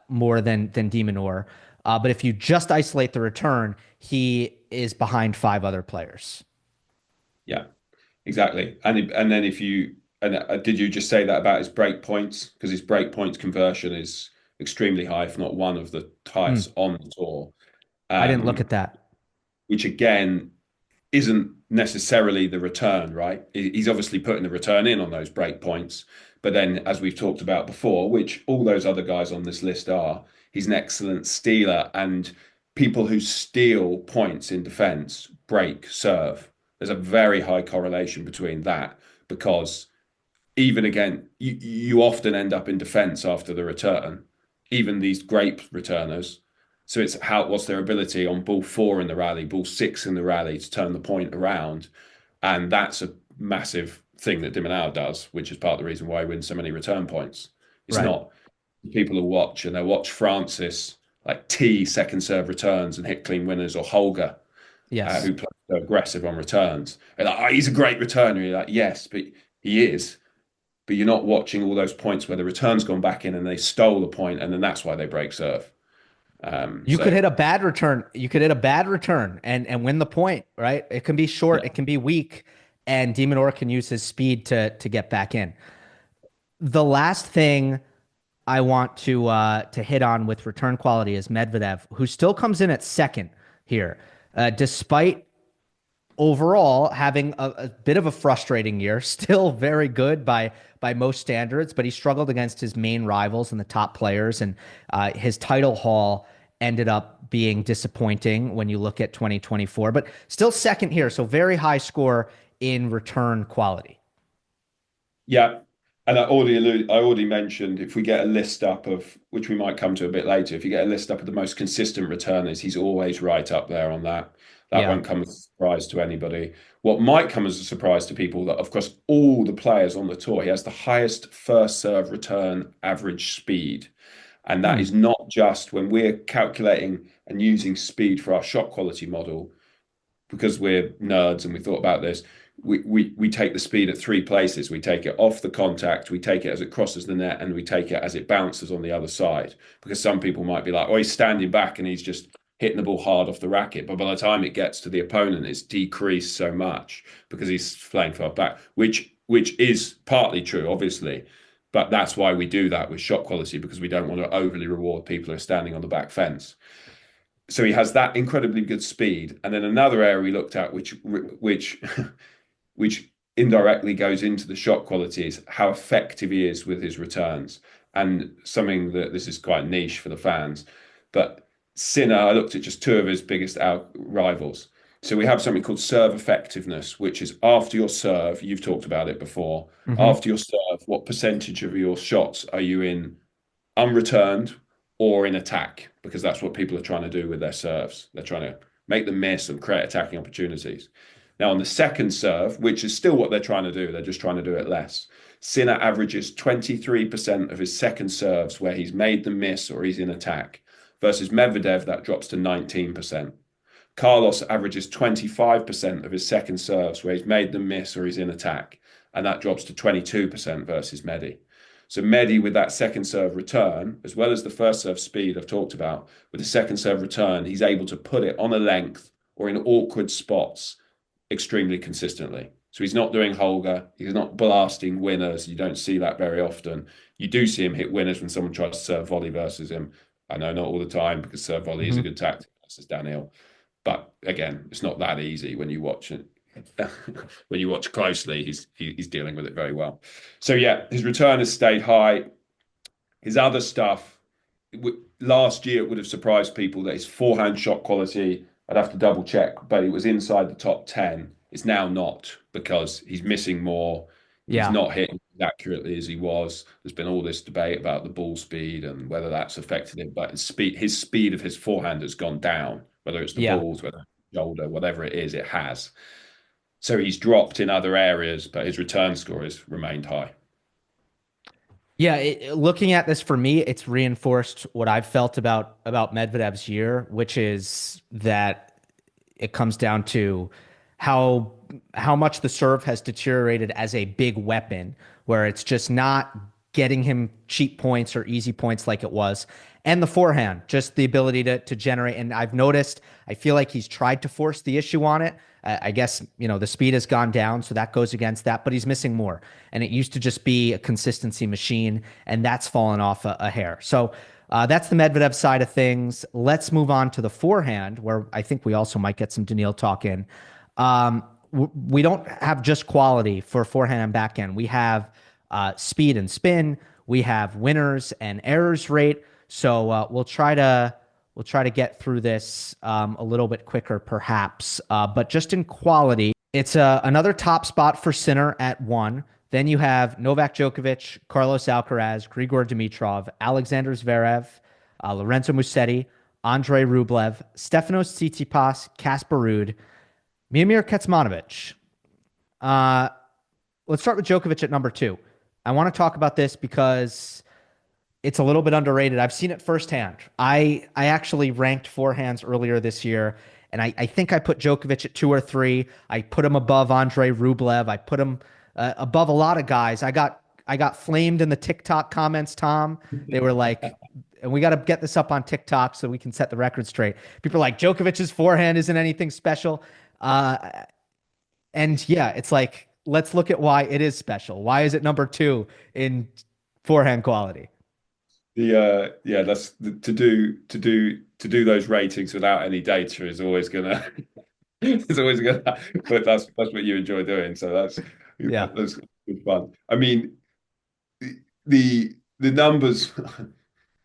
more than De Minaur. But if you just isolate the return, he is behind five other players. Yeah, exactly. And then if you and did you just say that about his break points? Because his break points conversion is extremely high, if not one of the Hmm, highest on the tour. I didn't look at Um, that. which again isn't necessarily the return, right? He's obviously putting the return in on those break points, but then as we've talked about before, which all those other guys on this list are, he's an excellent stealer, and people who steal points in defense break serve. There's a very high correlation between that because even again, you often end up in defense after the return, even these great returners. So it's what's their ability on ball four in the rally, ball six in the rally to turn the point around. And that's a massive thing that Dimonau does, which is part of the reason why he wins so many return points. It's Right. not people who watch and they watch Francis like T second serve returns and hit clean winners, or Holger Yes. who plays so aggressive on returns. And like, oh, he's a great returner. You're like, yes, but he is, but you're not watching all those points where the return's gone back in and they stole a point, and then that's why they break serve. You could hit a bad return. You could hit a bad return and win the point, right? It can be short, Yeah, it can be weak, and De Minaur can use his speed to get back in. The last thing I want to hit on with return quality is Medvedev, who still comes in at second here, despite overall having a bit of a frustrating year. Still very good by most standards, but he struggled against his main rivals and the top players, and his title haul ended up being disappointing when you look at 2024. But still second here, so very high score in return quality. yeah. And I already mentioned, if we get a list up of, which we might come to a bit later, if you get a list up of the most consistent returners, he's always right up there on that. That Yeah. won't come as a surprise to anybody. What might come as a surprise to people, that of course all the players on the tour, he has the highest first serve return average speed. And that Hmm. is not just when we're calculating and using speed for our shot quality model, because we're nerds and we thought about this. We take the speed at three places. We take it off the contact, we take it as it crosses the net, and we take it as it bounces on the other side. Because some people might be like, oh, he's standing back and he's just hitting the ball hard off the racket. But by the time it gets to the opponent, it's decreased so much because he's playing far back, which is partly true, obviously. But that's why we do that with shot quality, because we don't want to overly reward people who are standing on the back fence. So he has that incredibly good speed. And then another area we looked at, which indirectly goes into the shot quality, is how effective he is with his returns. And something that, this is quite niche for the fans, but Sinner, I looked at just two of his biggest rivals. So we have something called serve effectiveness, which is after your serve, you've talked about it before, Hmm. after your serve, what percentage of your shots are you in unreturned or in attack? Because that's what people are trying to do with their serves. They're trying to make them miss and create attacking opportunities. Now, on the second serve, which is still what they're trying to do, they're just trying to do it less. Sinner averages 23% of his second serves where he's made them miss or he's in attack, versus Medvedev, that drops to 19%. Carlos averages 25% of his second serves where he's made them miss or he's in attack, and that drops to 22% versus Medi. So Medi, with that second serve return, as well as the first serve speed I've talked about, with the second serve return, he's able to put it on a length or in awkward spots extremely consistently. So he's not doing Holger. He's not blasting winners. You don't see that very often. You do see him hit winners when someone tries to serve volley versus him. I know not all the time, because serve volley is a Hmm. good tactic versus Daniel. But again, it's not that easy when you watch it. When you watch closely, he's dealing with it very well. So yeah, his return has stayed high. His other stuff, last year it would have surprised people that his forehand shot quality, I'd have to double check, but it was inside the top 10. It's now not, because he's missing more. He's Yeah. not hitting as accurately as he was. There's been all this debate about the ball speed and whether that's affected him, but his speed of his forehand has gone down, whether it's the Yeah. balls, whether it's the shoulder, whatever it is, it has. So he's dropped in other areas, but his return score has remained high. Yeah, looking at this for me, it's reinforced what I've felt about Medvedev's year, which is that it comes down to how how much the serve has deteriorated as a big weapon, where it's just not getting him cheap points or easy points like it was. And the forehand, just the ability to generate. And I've noticed, I feel like he's tried to force the issue on it. I guess, the speed has gone down, so that goes against that, but he's missing more. And it used to just be a consistency machine, and that's fallen off a hair. So that's the Medvedev side of things. Let's move on to the forehand, where I think we also might get some Daniil talk in. We don't have just quality for forehand and backhand. We have speed and spin. We have winners and errors rate. So we'll try to get through this a little bit quicker, perhaps. But just in quality, it's another top spot for Sinner at 1. Then you have Novak Djokovic, Carlos Alcaraz, Grigor Dimitrov, Alexander Zverev, Lorenzo Musetti, Andrei Rublev, Stefanos Tsitsipas, Casper Ruud, Miomir Kecmanovic. Uh, let's start with Djokovic at number 2. I want to talk about this because it's a little bit underrated. I've seen it firsthand. I actually ranked forehands earlier this year, and I think I put Djokovic at 2 or 3. I put him above Andrei Rublev. I put him above a lot of guys. I got I got flamed in the TikTok comments, Tom. They were like, and we got to get this up on TikTok so we can set the record straight. People are like, Djokovic's forehand isn't anything special. And yeah, it's like, let's look at why it is special. Why is it number two in forehand quality? Yeah, to do those ratings without any data is always gonna it's always gonna, but that's what you enjoy doing. So Yeah. that's good fun. I mean, the numbers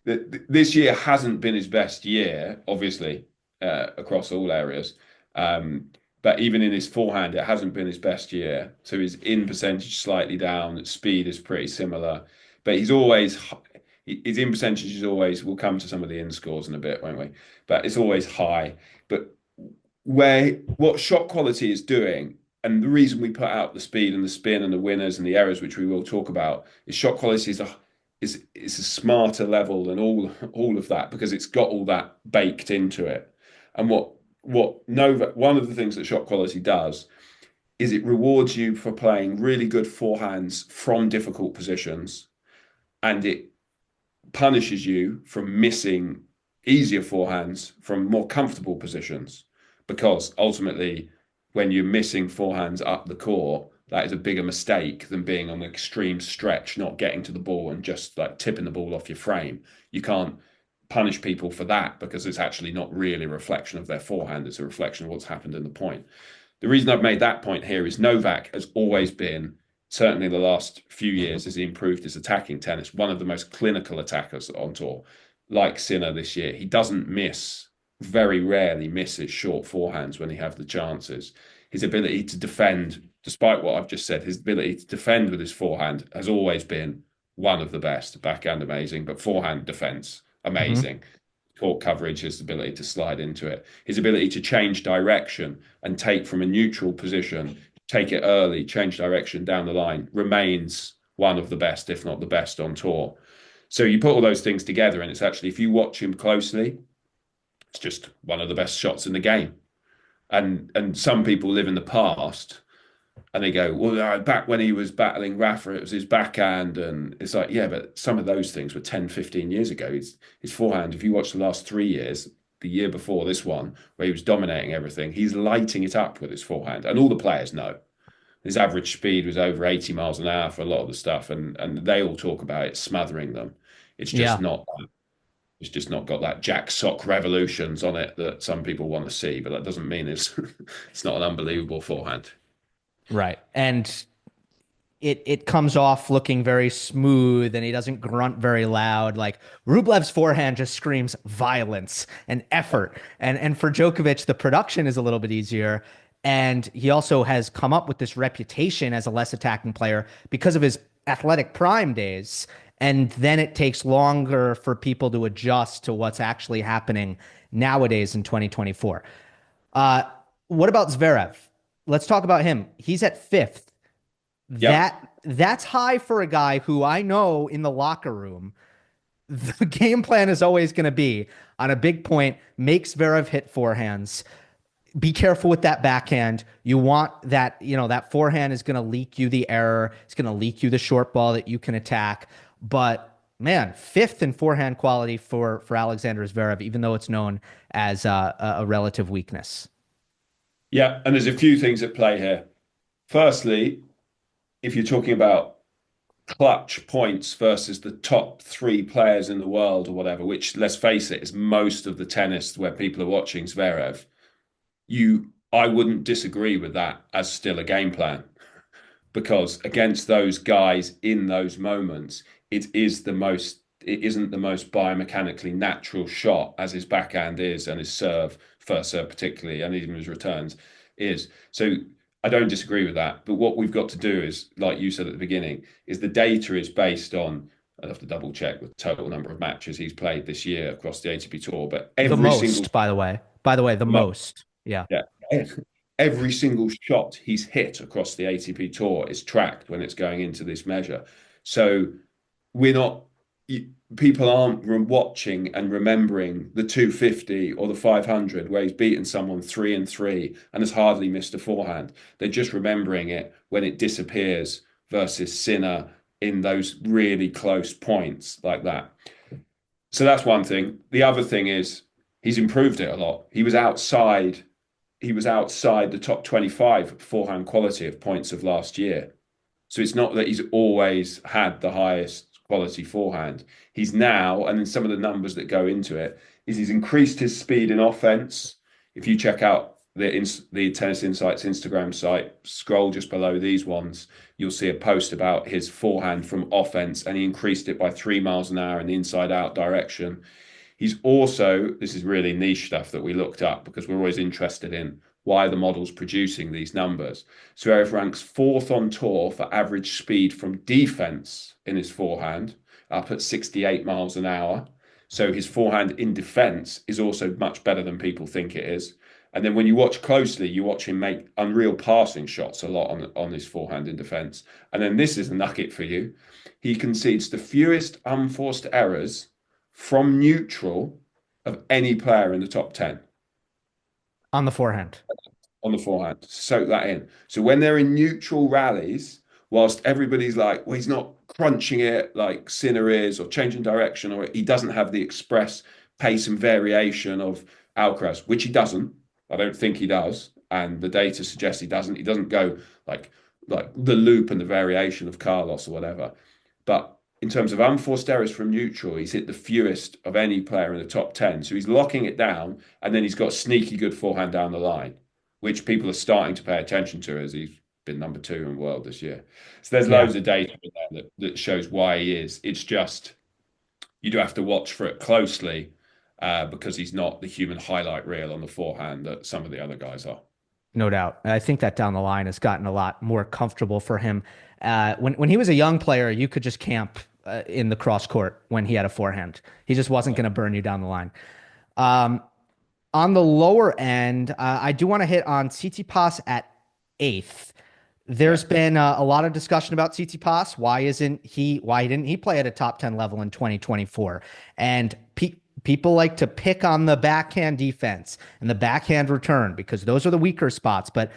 this year hasn't been his best year, obviously, across all areas. But even in his forehand, it hasn't been his best year. So his in percentage slightly down. Speed is pretty similar, but his in percentage is always. We'll come to some of the in scores in a bit, won't we? But it's always high. But what shot quality is doing, and the reason we put out the speed and the spin and the winners and the errors, which we will talk about, is shot quality is a smarter level than all of that because it's got all that baked into it. And one of the things that shot quality does is it rewards you for playing really good forehands from difficult positions, and it punishes you from missing easier forehands from more comfortable positions. Because ultimately, when you're missing forehands up the court, that is a bigger mistake than being on an extreme stretch, not getting to the ball and just like tipping the ball off your frame. You can't punish people for that because it's actually not really a reflection of their forehand. It's a reflection of what's happened in the point. The reason I've made that point here is Novak has always been, certainly the last few years, as he improved his attacking tennis, one of the most clinical attackers on tour, like Sinner this year. He doesn't very rarely misses short forehands when he has the chances. His ability to defend, despite what I've just said, his ability to defend with his forehand has always been one of the best. Backhand amazing, but forehand defense Mhm. amazing. Court coverage, his ability to slide into it, his ability to change direction and take from a neutral position, take it early, change direction down the line, remains one of the best, if not the best on tour. So you put all those things together, and it's actually, if you watch him closely, it's just one of the best shots in the game. And some people live in the past and they go, well, back when he was battling Rafa, it was his backhand. And it's like, yeah, but some of those things were 10, 15 years ago. His forehand, if you watch the last 3 years, the year before this one, where he was dominating everything, he's lighting it up with his forehand. And all the players know. His average speed was over 80 miles an hour for a lot of the stuff. And they all talk about it smothering them. It's just Yeah. not It's just not got that Jack Sock revolutions on it that some people want to see, but that doesn't mean it's it's not an unbelievable forehand. Right. And it comes off looking very smooth and he doesn't grunt very loud. Like Rublev's forehand just screams violence and effort. And for Djokovic, the production is a little bit easier. And he also has come up with this reputation as a less attacking player because of his athletic prime days. And then it takes longer for people to adjust to what's actually happening nowadays in 2024. Uh, what about Zverev? Let's talk about him. He's at fifth. Yep. That's high for a guy who I know in the locker room, the game plan is always going to be on a big point, make Zverev hit forehands. Be careful with that backhand. You want that, that forehand is going to leak you the error. It's going to leak you the short ball that you can attack. But man, fifth in forehand quality for Alexander Zverev, even though it's known as a relative weakness. Yeah, and there's a few things at play here. Firstly, if you're talking about clutch points versus the top three players in the world or whatever, which let's face it, is most of the tennis where people are watching Zverev, I wouldn't disagree with that as still a game plan. Because against those guys in those moments, it isn't the most biomechanically natural shot as his backhand is and his serve, first serve particularly, and even his returns is. So I don't disagree with that. But what we've got to do is, like you said at the beginning, is the data is based on, I'd have to double check the total number of matches he's played this year across the ATP tour, but The every single most, by the way. By the way, the most. Yeah. yeah. Every single shot he's hit across the ATP tour is tracked when it's going into this measure. So we're not, people aren't watching and remembering the 250 or the 500 where he's beaten someone 3-3 and has hardly missed a forehand. They're just remembering it when it disappears versus Sinner in those really close points like that. So that's one thing. The other thing is he's improved it a lot. He was outside the top 25 forehand quality of points of last year. So it's not that he's always had the highest quality forehand. He's now, and then some of the numbers that go into it, is he's increased his speed in offense. If you check out the Tennis Insights Instagram site, scroll just below these ones, you'll see a post about his forehand from offense, and he increased it by 3 miles an hour in the inside out direction. He's also, this is really niche stuff that we looked up because we're always interested in why the model's producing these numbers. Zverev ranks fourth on tour for average speed from defense in his forehand, up at 68 miles an hour. So his forehand in defense is also much better than people think it is. And then when you watch closely, you watch him make unreal passing shots a lot on his forehand in defense. And then this is a nugget for you. He concedes the fewest unforced errors from neutral of any player in the top 10 On the forehand. on the forehand. Soak that in. So when they're in neutral rallies, whilst everybody's like, well, he's not crunching it like Sinner is, or changing direction, or he doesn't have the express pace and variation of Alcaraz, which he doesn't. I don't think he does. And the data suggests he doesn't. He doesn't go like the loop and the variation of Carlos or whatever. But in terms of unforced errors from neutral, he's hit the fewest of any player in the top 10. So he's locking it down, and then he's got sneaky good forehand down the line, which people are starting to pay attention to as he's been number 2 in the world this year. So there's Yeah. loads of data in there that shows why he is. It's just you do have to watch for it closely because he's not the human highlight reel on the forehand that some of the other guys are. No doubt. And I think that down the line has gotten a lot more comfortable for him. When he was a young player, you could just camp in the cross court when he had a forehand. He just wasn't going to burn you down the line. On the lower end, I do want to hit on Tsitsipas at eighth. There's been a lot of discussion about Tsitsipas. Why didn't he play at a top 10 level in 2024? And people like to pick on the backhand defense and the backhand return because those are the weaker spots. But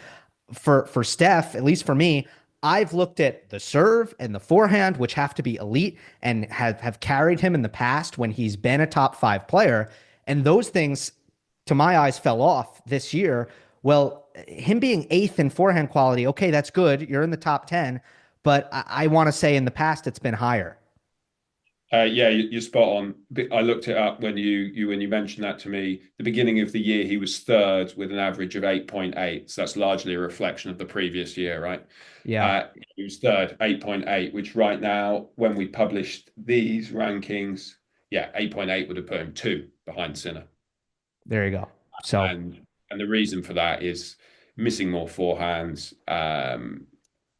for Steph, at least for me, I've looked at the serve and the forehand, which have to be elite and have carried him in the past when he's been a top 5 player. And those things, to my eyes, fell off this year. Well, him being eighth in forehand quality, okay, that's good. You're in the top 10, but I want to say in the past it's been higher. Yeah, you're spot on. I looked it up when you mentioned that to me. The beginning of the year, he was third with an average of 8.8. So that's largely a reflection of the previous year, right? Yeah, He was third, 8.8, which right now, when we published these rankings, yeah, 8.8 would have put him 2 behind Sinner. there you go. So And the reason for that is missing more forehands.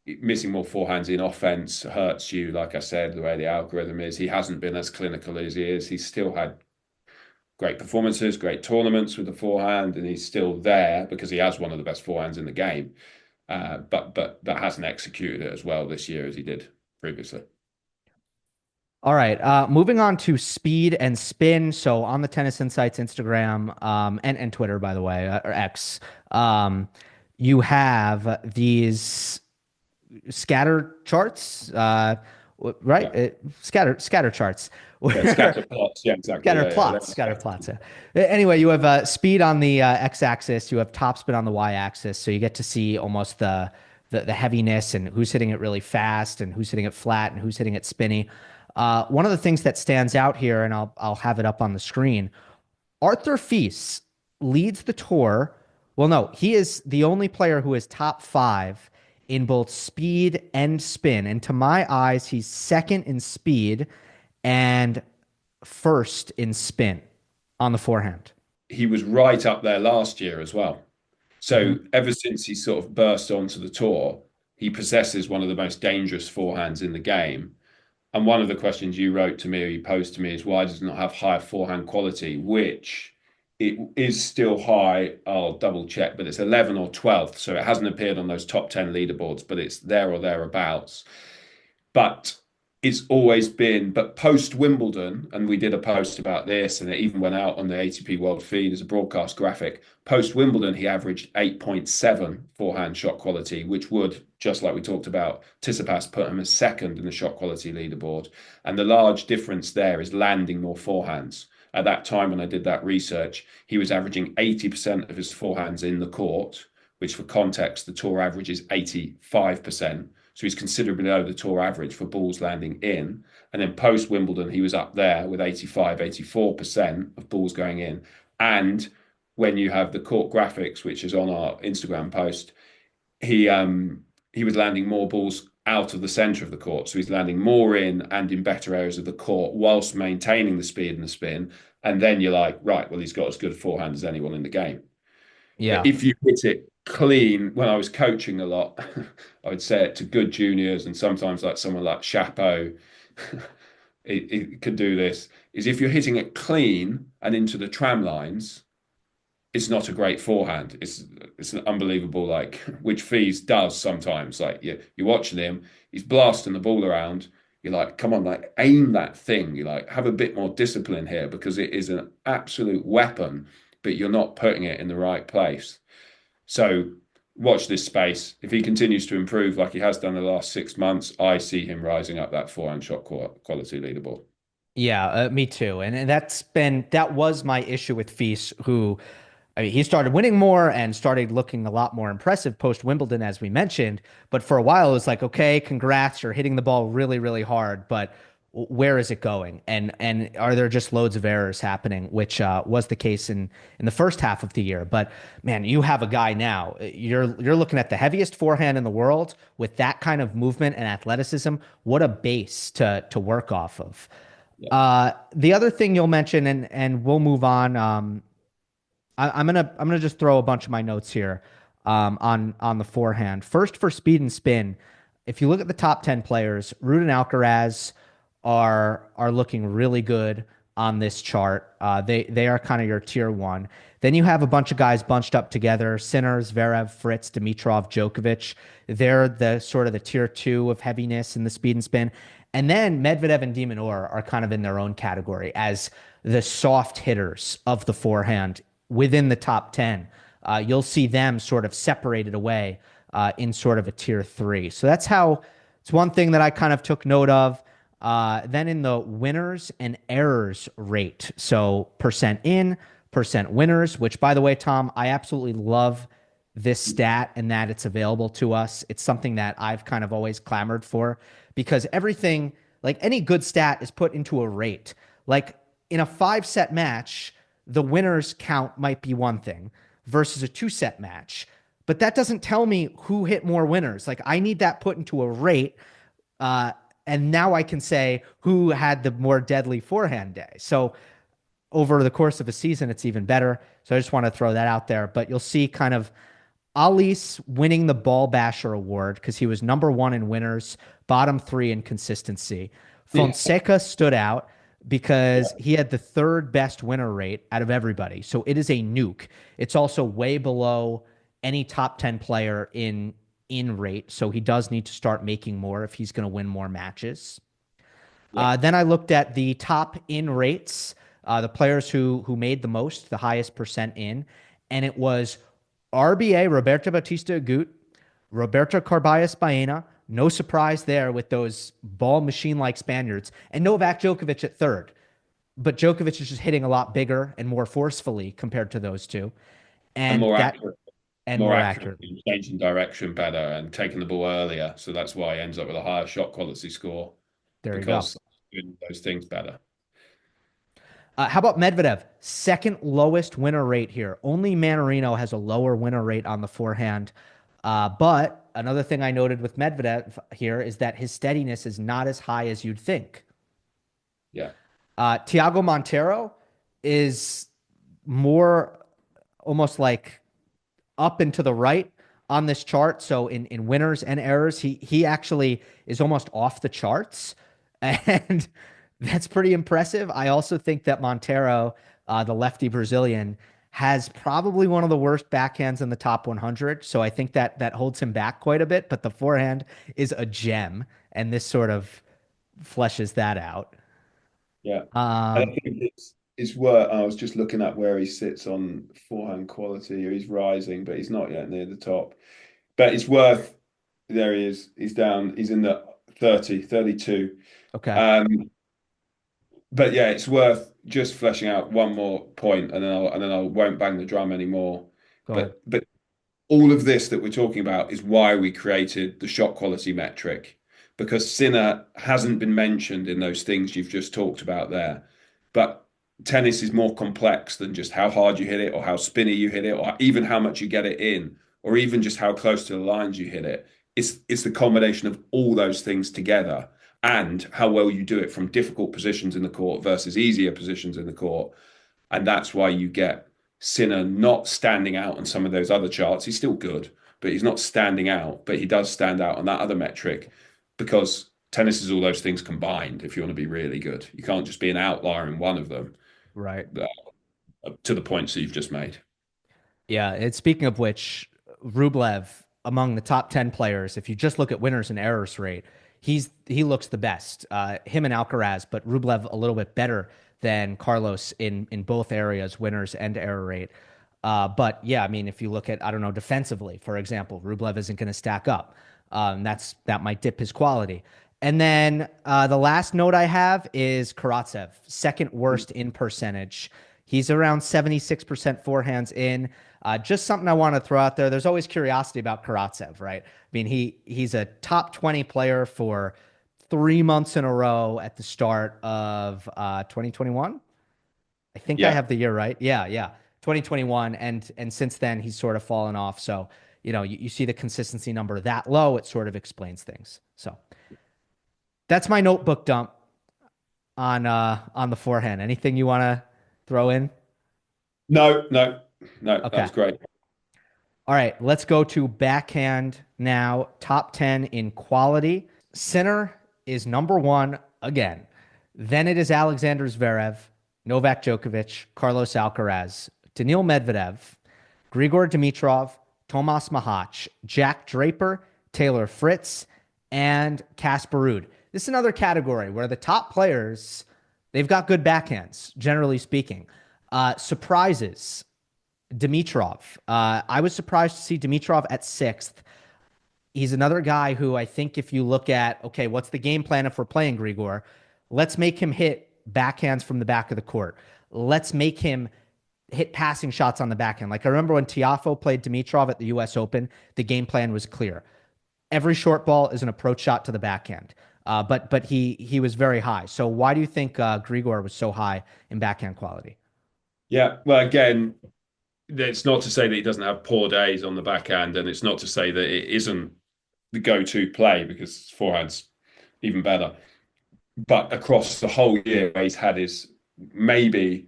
Missing more forehands in offense hurts you, like I said, the way the algorithm is. He hasn't been as clinical as he is. He's still had great performances, great tournaments with the forehand, and he's still there because he has one of the best forehands in the game. But that hasn't executed it as well this year as he did previously. all right, moving on to speed and spin. So on the Tennis Insights Instagram and Twitter, by the way, or X, you have these scatter charts, right? Yeah. Scatter charts. Yeah, scatter plots. Yeah, exactly. Scatter plots. Yeah. Anyway, you have speed on the x-axis, you have topspin on the y-axis, so you get to see almost the heaviness and who's hitting it really fast and who's hitting it flat and who's hitting it spinny. One of the things that stands out here, and I'll have it up on the screen, Arthur Fils leads the tour. Well, no, he is the only player who is top 5 in both speed and spin. And to my eyes, he's second in speed and first in spin on the forehand. He was right up there last year as well. So ever since he sort of burst onto the tour, he possesses one of the most dangerous forehands in the game. And one of the questions you wrote to me or you posed to me is why does it not have higher forehand quality, which it is still high. I'll double check, but it's 11 or 12th. So it hasn't appeared on those top 10 leaderboards, but it's there or thereabouts. But it's always been, but post Wimbledon, and we did a post about this, and it even went out on the ATP World Feed as a broadcast graphic. Post Wimbledon, he averaged 8.7 forehand shot quality, which would, just like we talked about, Tsitsipas put him as second in the shot quality leaderboard. And the large difference there is landing more forehands. At that time, when I did that research, he was averaging 80% of his forehands in the court, which for context, the tour average is 85%. So he's considerably below the tour average for balls landing in. And then post Wimbledon, he was up there with 85, 84% of balls going in. And when you have the court graphics, which is on our Instagram post, he was landing more balls out of the center of the court. So he's landing more in and in better areas of the court whilst maintaining the speed and the spin. And then you're like, right, well, he's got as good a forehand as anyone in the game. But Yeah. if you hit it clean, when I was coaching a lot, I would say it to good juniors and sometimes like someone like Chapeau, it could do this, is if you're hitting it clean and into the tram lines, it's not a great forehand. It's an unbelievable, like, which Fees does sometimes. Like you're watching him, he's blasting the ball around. You're like, come on, like aim that thing. You like have a bit more discipline here because it is an absolute weapon, but you're not putting it in the right place. So watch this space. If he continues to improve like he has done the last 6 months, I see him rising up that forehand shot quality leaderboard. Yeah, me too. And that was my issue with Feast, who, I mean, he started winning more and started looking a lot more impressive post Wimbledon, as we mentioned. But for a while, it was like, okay, congrats, you're hitting the ball really, really hard, but where is it going? And are there just loads of errors happening, which was the case in the first half of the year. But man, you have a guy now. You're looking at the heaviest forehand in the world with that kind of movement and athleticism. What a base to work off of. Yeah. The other thing you'll mention, and we'll move on. I'm gonna just throw a bunch of my notes here on the forehand. First, for speed and spin, if you look at the top 10 players, Ruud and Alcaraz are looking really good on this chart. They are kind of your tier one. Then you have a bunch of guys bunched up together: Sinner, Zverev, Fritz, Dimitrov, Djokovic. They're the sort of the tier two of heaviness in the speed and spin. And then Medvedev and De Minaur are kind of in their own category as the soft hitters of the forehand within the top 10. You'll see them sort of separated away in sort of a tier three. So that's how it's one thing that I kind of took note of. Then in the winners and errors rate. So percent in, percent winners, which by the way, Tom, I absolutely love this stat and that it's available to us. It's something that I've kind of always clamored for because everything, like any good stat, is put into a rate. Like in a 5-set match, the winners count might be one thing versus a 2-set match. But that doesn't tell me who hit more winners. Like I need that put into a rate. And now I can say who had the more deadly forehand day. So over the course of a season, it's even better. So I just want to throw that out there. But you'll see kind of Ali's winning the Ball Basher Award because he was number one in winners, bottom three in consistency. Yeah. Fonseca stood out because he had the third best winner rate out of everybody. So it is a nuke. It's also way below any top 10 player in rate. So he does need to start making more if he's going to win more matches. Yeah. Then I looked at the top in rates, the players who made the most, the highest percent in, and it was RBA, Roberto Bautista Agut, Roberto Carballes Baena. No surprise there with those ball machine-like Spaniards, and Novak Djokovic at third. But Djokovic is just hitting a lot bigger and more forcefully compared to those two, And and more that accurate, and more more accurate, accurately. changing direction better and taking the ball earlier. So that's why he ends up with a higher shot quality score There you go. because doing those things better. How about Medvedev? Second lowest winner rate here. Only Manarino has a lower winner rate on the forehand. But another thing I noted with Medvedev here is that his steadiness is not as high as you'd think. Yeah. Thiago Monteiro is more almost like up and to the right on this chart. So in winners and errors, he actually is almost off the charts. And that's pretty impressive. I also think that Monteiro, the lefty Brazilian, has probably one of the worst backhands in the top 100. So I think that holds him back quite a bit. But the forehand is a gem, and this sort of fleshes that out. Yeah. And I Um, think it's worth. I was just looking at where he sits on forehand quality. He's rising, but he's not yet near the top. But it's worth. There he is. He's down. He's in the 30, 32. okay, Um, but yeah, it's worth just fleshing out one more point, and then I won't bang the drum anymore. go ahead. But all of this that we're talking about is why we created the shot quality metric, because Sinner hasn't been mentioned in those things you've just talked about there. But tennis is more complex than just how hard you hit it, or how spinny you hit it, or even how much you get it in, or even just how close to the lines you hit it. It's the combination of all those things together, and how well you do it from difficult positions in the court versus easier positions in the court. And that's why you get Sinner not standing out on some of those other charts. He's still good, but he's not standing out. But he does stand out on that other metric, because tennis is all those things combined. If you want to be really good, you can't just be an outlier in one of them, Right. to the points that you've just made. Yeah. And speaking of which, Rublev among the top 10 players, if you just look at winners and errors rate, he looks the best. Him and Alcaraz, but Rublev a little bit better than Carlos in both areas, winners and error rate. But yeah, I mean, if you look at, I don't know, defensively, for example, Rublev isn't going to stack up. That might dip his quality. And then the last note I have is Karatsev, second worst in percentage. He's around 76% forehands in. Just something I want to throw out there. There's always curiosity about Karatsev, right? I mean, he's a top 20 player for 3 months in a row at the start of 2021. I think I Yeah. have the year right. Yeah, yeah. 2021, and since then he's sort of fallen off. So, you see the consistency number that low, it sort of explains things. So that's my notebook dump on the forehand. Anything you want to throw in? No, no, no. That Okay. was great. All right, let's go to backhand now. Top 10 in quality. Sinner is number one again. Then it is Alexander Zverev, Novak Djokovic, Carlos Alcaraz, Daniil Medvedev, Grigor Dimitrov, Tomas Mahac, Jack Draper, Taylor Fritz, and Casper Ruud. This is another category where the top players, they've got good backhands, generally speaking. Surprises. Dimitrov. I was surprised to see Dimitrov at sixth. He's another guy who I think if you look at, okay, what's the game plan if we're playing Grigor? Let's make him hit backhands from the back of the court. Let's make him hit passing shots on the backhand. Like I remember when Tiafoe played Dimitrov at the US Open, the game plan was clear. Every short ball is an approach shot to the backhand. But he was very high. So why do you think Grigor was so high in backhand quality? Yeah. Well, again, it's not to say that he doesn't have poor days on the backhand, and it's not to say that it isn't the go-to play, because forehand's even better. But across the whole year, he's had his maybe,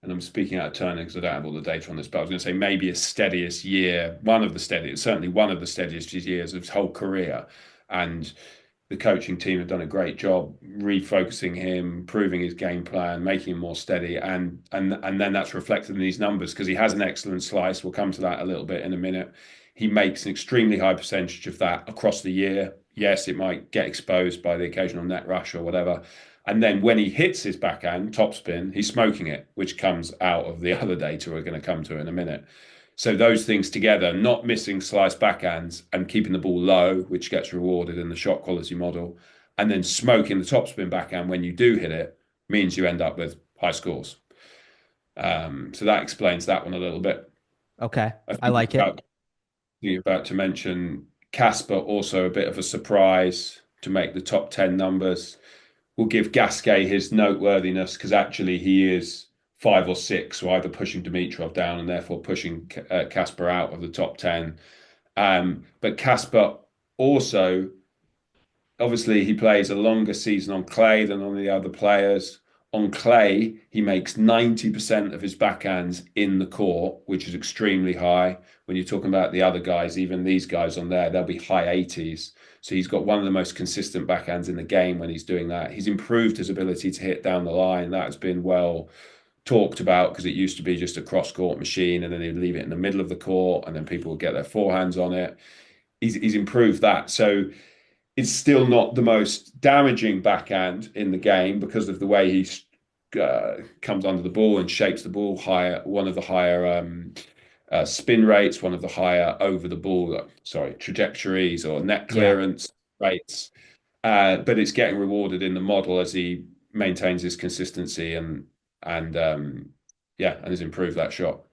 and I'm speaking out of turn because I don't have all the data on this, but I was going to say maybe his steadiest year, one of the steadiest, certainly one of the steadiest years of his whole career. And the coaching team have done a great job refocusing him, improving his game plan, making him more steady, and then that's reflected in these numbers, because he has an excellent slice. We'll come to that a little bit in a minute. He makes an extremely high percentage of that across the year. Yes, it might get exposed by the occasional net rush or whatever. And then when he hits his backhand topspin, he's smoking it, which comes out of the other data we're going to come to in a minute. So those things together, not missing slice backhands and keeping the ball low, which gets rewarded in the shot quality model, and then smoking the topspin backhand when you do hit it, means you end up with high scores. So that explains that one a little bit. Okay, I I think like it. you're about to mention Casper, also a bit of a surprise to make the top 10 numbers. We'll give Gasquet his noteworthiness, because actually he is 5 or 6, so either pushing Dimitrov down and therefore pushing Casper out of the top 10. But Casper also, obviously, he plays a longer season on clay than on the other players. On clay, he makes 90% of his backhands in the court, which is extremely high. When you're talking about the other guys, even these guys on there, they'll be high 80s. So he's got one of the most consistent backhands in the game when he's doing that. He's improved his ability to hit down the line. That has been well talked about, because it used to be just a cross court machine, and then he'd leave it in the middle of the court, and then people would get their forehands on it. He's improved that. So it's still not the most damaging backhand in the game because of the way he comes under the ball and shapes the ball higher. One of the higher spin rates, one of the higher over the ball, sorry, trajectories or net Yeah. clearance rates. But it's getting rewarded in the model as he maintains his consistency and yeah, and has improved that shot.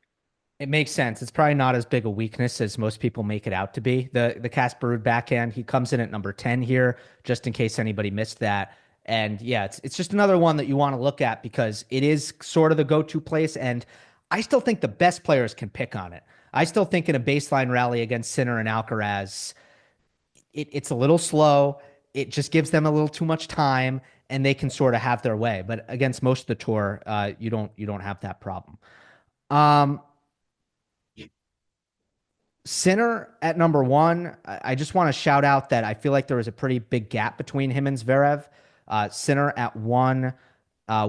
It makes sense. It's probably not as big a weakness as most people make it out to be. The Casper Ruud backhand, he comes in at number 10 here, just in case anybody missed that. And yeah, it's just another one that you want to look at because it is sort of the go-to place. And I still think the best players can pick on it. I still think in a baseline rally against Sinner and Alcaraz, it's a little slow. It just gives them a little too much time, and they can sort of have their way. But against most of the tour, you don't have that problem. Um, Sinner at number one, I just want to shout out that I feel like there was a pretty big gap between him and Zverev. Sinner at one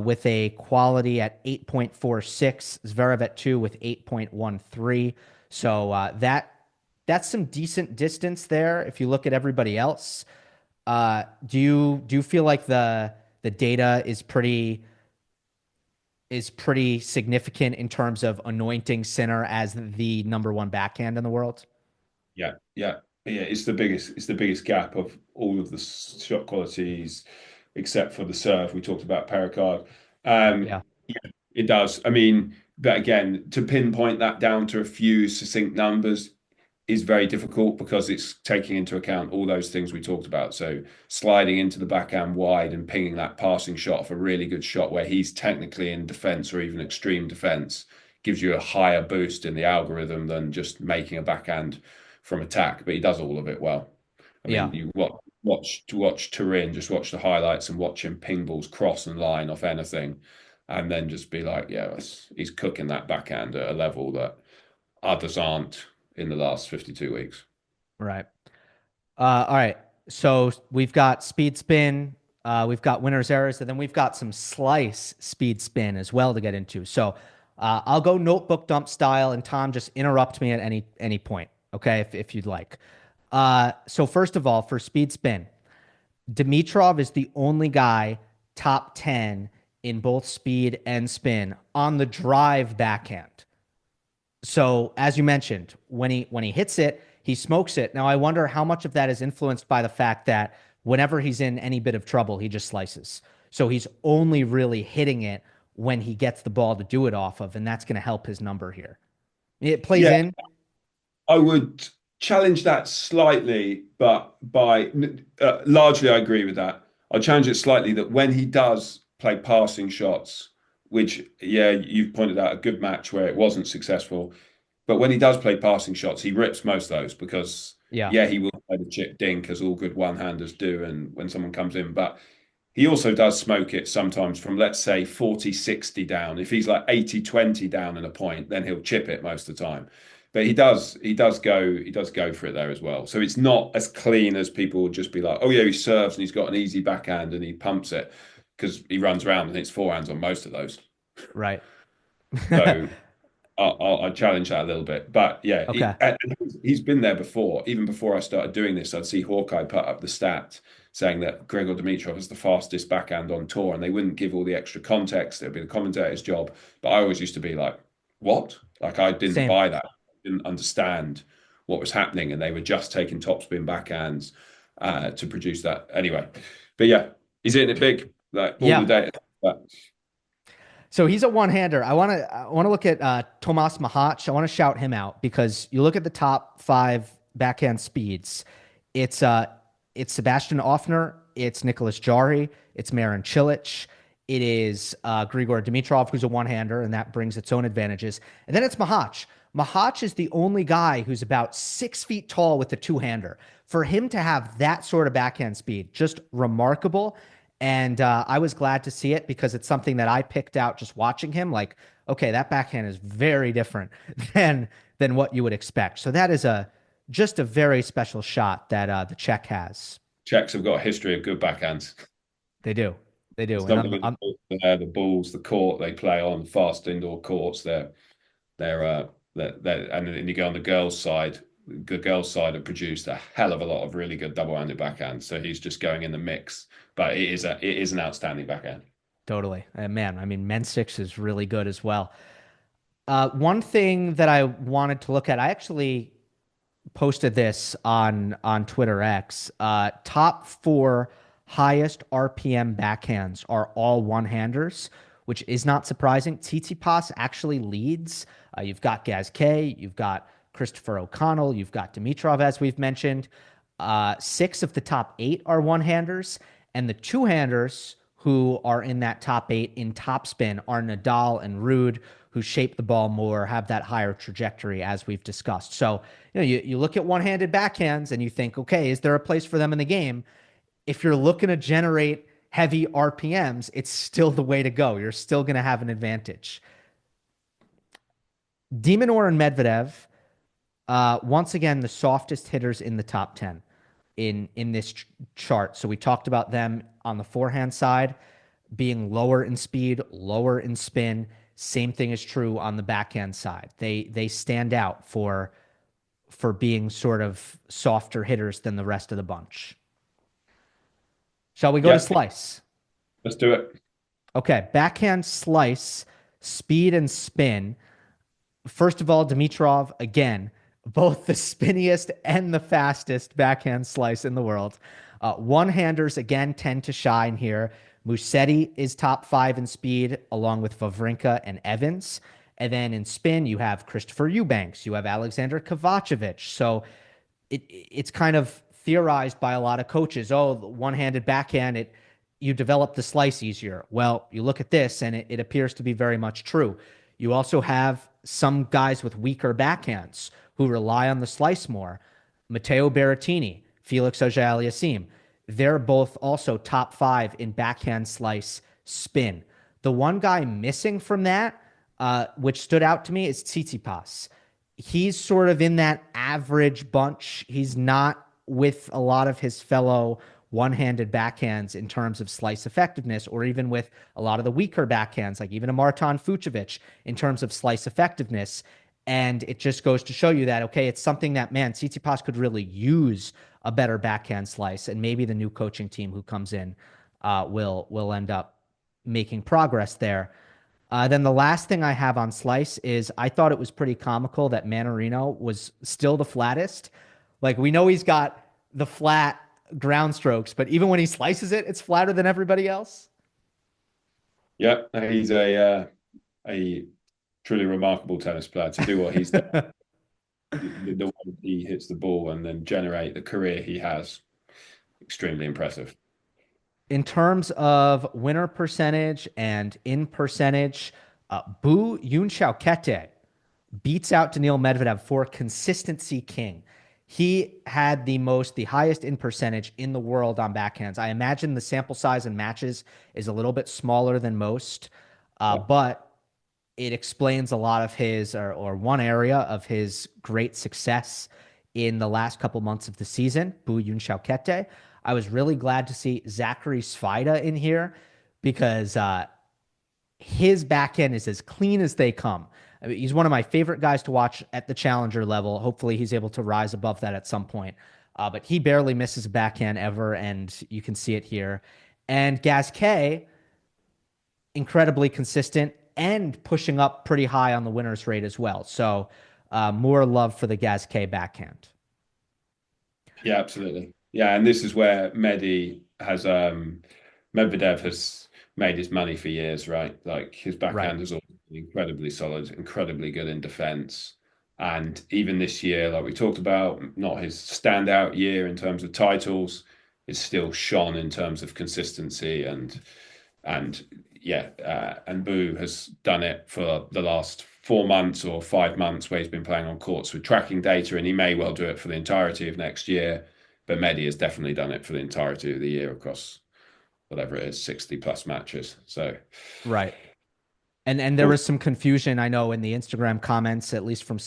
with a quality at 8.46, Zverev at two with 8.13. So that's some decent distance there if you look at everybody else. Do you feel like the data is pretty significant in terms of anointing Sinner as the number one backhand in the world? Yeah, yeah, yeah. It's the biggest gap of all of the shot qualities, except for the serve. We talked about Pericard. Yeah. Yeah, it does. I mean, but again, to pinpoint that down to a few succinct numbers is very difficult because it's taking into account all those things we talked about. So sliding into the backhand wide and pinging that passing shot off a really good shot where he's technically in defense or even extreme defense gives you a higher boost in the algorithm than just making a backhand from attack. But he does all of it well. I Yeah. mean, you watch Turin, just watch the highlights and watch him ping balls cross and line off anything, and then just be like, yeah, he's cooking that backhand at a level that others aren't in the last 52 weeks. Right. All right. So we've got speed spin, we've got winners errors, and then we've got some slice speed spin as well to get into. So I'll go notebook dump style, and Tom just interrupt me at any point, okay, if you'd like. So first of all, for speed spin, Dimitrov is the only guy top 10 in both speed and spin on the drive backhand. So as you mentioned, when he hits it, he smokes it. Now I wonder how much of that is influenced by the fact that whenever he's in any bit of trouble, he just slices. So he's only really hitting it when he gets the ball to do it off of, and that's going to help his number here. It plays Yeah, in. I would challenge that slightly, but by largely I agree with that. I'll challenge it slightly that when he does play passing shots, which, yeah, you've pointed out a good match where it wasn't successful, but when he does play passing shots, he rips most of those because, Yeah. yeah, he will play the chip dink as all good one-handers do, and when someone comes in, but he also does smoke it sometimes from, let's say, 40-60 down. If he's like 80-20 down in a point, then he'll chip it most of the time. But he does go for it there as well. So it's not as clean as people would just be like, oh yeah, he serves and he's got an easy backhand and he pumps it because he runs around and hits forehands on most of those. Right. So I'll challenge that a little bit. But yeah, Okay. he's been there before. Even before I started doing this, I'd see Hawkeye put up the stat saying that Grigor Dimitrov is the fastest backhand on tour, and they wouldn't give all the extra context. It'd be the commentator's job. But I always used to be like, what? Like I didn't Same. buy that. I didn't understand what was happening, and they were just taking topspin backhands to produce that. Anyway, but yeah, he's hitting it big. Like all the Yeah. data. But So he's a one-hander. I want to look at Tomas Mahac. I want to shout him out because you look at the top five backhand speeds. It's it's Sebastian Offner, it's Nicholas Jarry, it's Marin Cilic, it is Grigor Dimitrov, who's a one-hander, and that brings its own advantages. And then it's Mahac. Mahac is the only guy who's about 6 feet tall with a two-hander. For him to have that sort of backhand speed, just remarkable. And I was glad to see it because it's something that I picked out just watching him. Like, okay, that backhand is very different than what you would expect. So that is just a very special shot that the Czech has. Czechs have got a history of good backhands. They do, they do. And Something with the balls, the court they play on, fast indoor courts. They're and then you go on the girls' side. the girls' side have produced a hell of a lot of really good double-handed backhands. So he's just going in the mix. But it is an outstanding backhand. Totally. Man, I mean, men's six is really good as well. One thing that I wanted to look at, I actually posted this on Twitter X. Top four highest RPM backhands are all one-handers, which is not surprising. Tsitsipas actually leads. You've got Gasquet, you've got Christopher O'Connell, you've got Dimitrov, as we've mentioned. Six of the top eight are one-handers, and the two-handers who are in that top eight in topspin are Nadal and Ruud, who shape the ball more, have that higher trajectory, as we've discussed. So, you look at one-handed backhands and you think, okay, is there a place for them in the game? If you're looking to generate heavy RPMs, it's still the way to go. You're still going to have an advantage. De Minaur and Medvedev, once again, the softest hitters in the top 10 in this chart. So we talked about them on the forehand side being lower in speed, lower in spin. Same thing is true on the backhand side. They stand out for being sort of softer hitters than the rest of the bunch. Shall we go to Yeah, slice? let's do it. Okay, backhand slice, speed and spin. First of all, Dimitrov, again, both the spinniest and the fastest backhand slice in the world. One-handers, again, tend to shine here. Musetti is top five in speed, along with Wawrinka and Evans. And then in spin, you have Christopher Eubanks. You have Alexander Kovacevic. So it's kind of theorized by a lot of coaches. Oh, the one-handed backhand, you develop the slice easier. Well, you look at this, and it appears to be very much true. You also have some guys with weaker backhands who rely on the slice more. Matteo Berrettini, Felix Auger-Aliassime. They're both also top five in backhand slice spin. The one guy missing from that, which stood out to me, is Tsitsipas. He's sort of in that average bunch. He's not with a lot of his fellow one-handed backhands in terms of slice effectiveness, or even with a lot of the weaker backhands, like even a Marton Fucsovics in terms of slice effectiveness. And it just goes to show you that, okay, it's something that, man, Tsitsipas could really use a better backhand slice, and maybe the new coaching team who comes in will end up making progress there. Then the last thing I have on slice is I thought it was pretty comical that Mannarino was still the flattest. Like, we know he's got the flat ground strokes, but even when he slices it, it's flatter than everybody else. Yeah, he's a truly remarkable tennis player to do what he's done. The way he hits the ball and then generate the career he has, extremely impressive. In terms of winner percentage and in percentage, Bu Yunxiaokete beats out Daniil Medvedev for consistency king. He had the highest in percentage in the world on backhands. I imagine the sample size in matches is a little bit smaller than most, Yeah. but it explains a lot of his, or one area of his great success in the last couple months of the season. Bu Yunxiaokete. I was really glad to see Zachary Svida in here because his backhand is as clean as they come. I mean, he's one of my favorite guys to watch at the challenger level. Hopefully he's able to rise above that at some point. But he barely misses a backhand ever, and you can see it here. And Gasquet, incredibly consistent and pushing up pretty high on the winner's rate as well. So more love for the Gasquet backhand. Yeah, absolutely. Yeah, and this is where Medvedev has made his money for years, right? Like his Right. backhand is always incredibly solid, incredibly good in defense. And even this year, like we talked about, not his standout year in terms of titles, is still shone in terms of consistency and yeah, and Boo has done it for the last 4 months or 5 months where he's been playing on courts with tracking data, and he may well do it for the entirety of next year. But Medi has definitely done it for the entirety of the year across whatever it is, 60 plus matches. So, Right. And there cool. was some confusion, I know, in the Instagram comments, at least from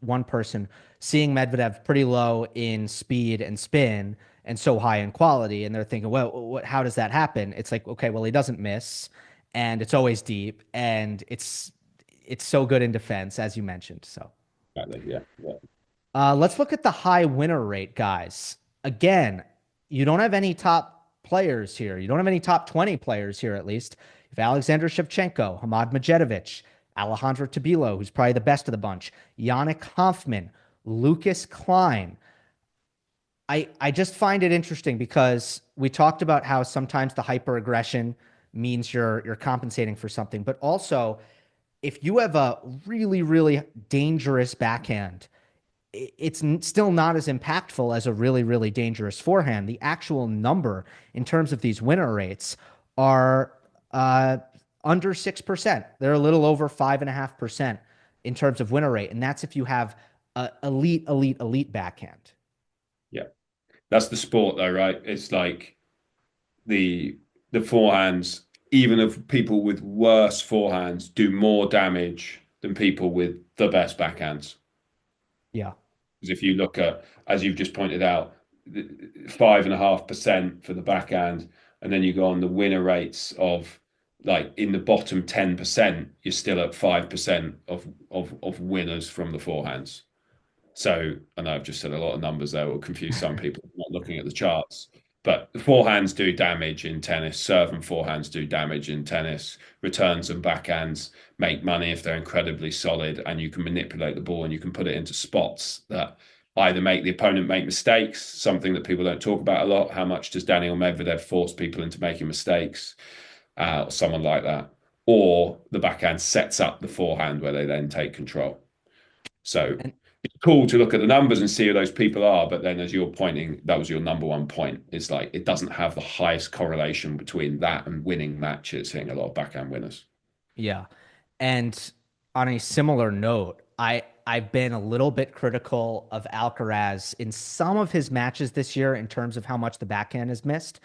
one person, seeing Medvedev pretty low in speed and spin and so high in quality, and they're thinking, well, how does that happen? It's like, okay, well, he doesn't miss, and it's always deep, and it's so good in defense, as you mentioned. So Exactly, yeah, yeah. Let's look at the high winner rate, guys. Again, you don't have any top players here. You don't have any top 20 players here, at least. You have Alexander Shevchenko, Hamad Medjedovic, Alejandro Tabilo, who's probably the best of the bunch, Yannick Hanfmann, Lucas Klein. I just find it interesting because we talked about how sometimes the hyper aggression means you're compensating for something, but also if you have a really, really dangerous backhand, it's still not as impactful as a really, really dangerous forehand. The actual number in terms of these winner rates are under 6%. They're a little over 5.5% in terms of winner rate. And that's if you have a elite, elite, elite backhand. Yeah, that's the sport though, right? It's like the forehands, even if people with worse forehands do more damage than people with the best backhands. Yeah. Because if you look at, as you've just pointed out, 5.5% for the backhand, and then you go on the winner rates of like in the bottom 10%, you're still at 5% of winners from the forehands. So I know I've just said a lot of numbers there will confuse some people not looking at the charts. But forehands do damage in tennis. Serve and forehands do damage in tennis. Returns and backhands make money if they're incredibly solid and you can manipulate the ball and you can put it into spots that either make the opponent make mistakes, something that people don't talk about a lot. How much does Daniel Medvedev force people into making mistakes? Or someone like that. Or the backhand sets up the forehand where they then take control. So And it's cool to look at the numbers and see who those people are. But then, as you're pointing, that was your number one point. It's like it doesn't have the highest correlation between that and winning matches, hitting a lot of backhand winners. yeah. And on a similar note, I've been a little bit critical of Alcaraz in some of his matches this year in terms of how much the backhand is missed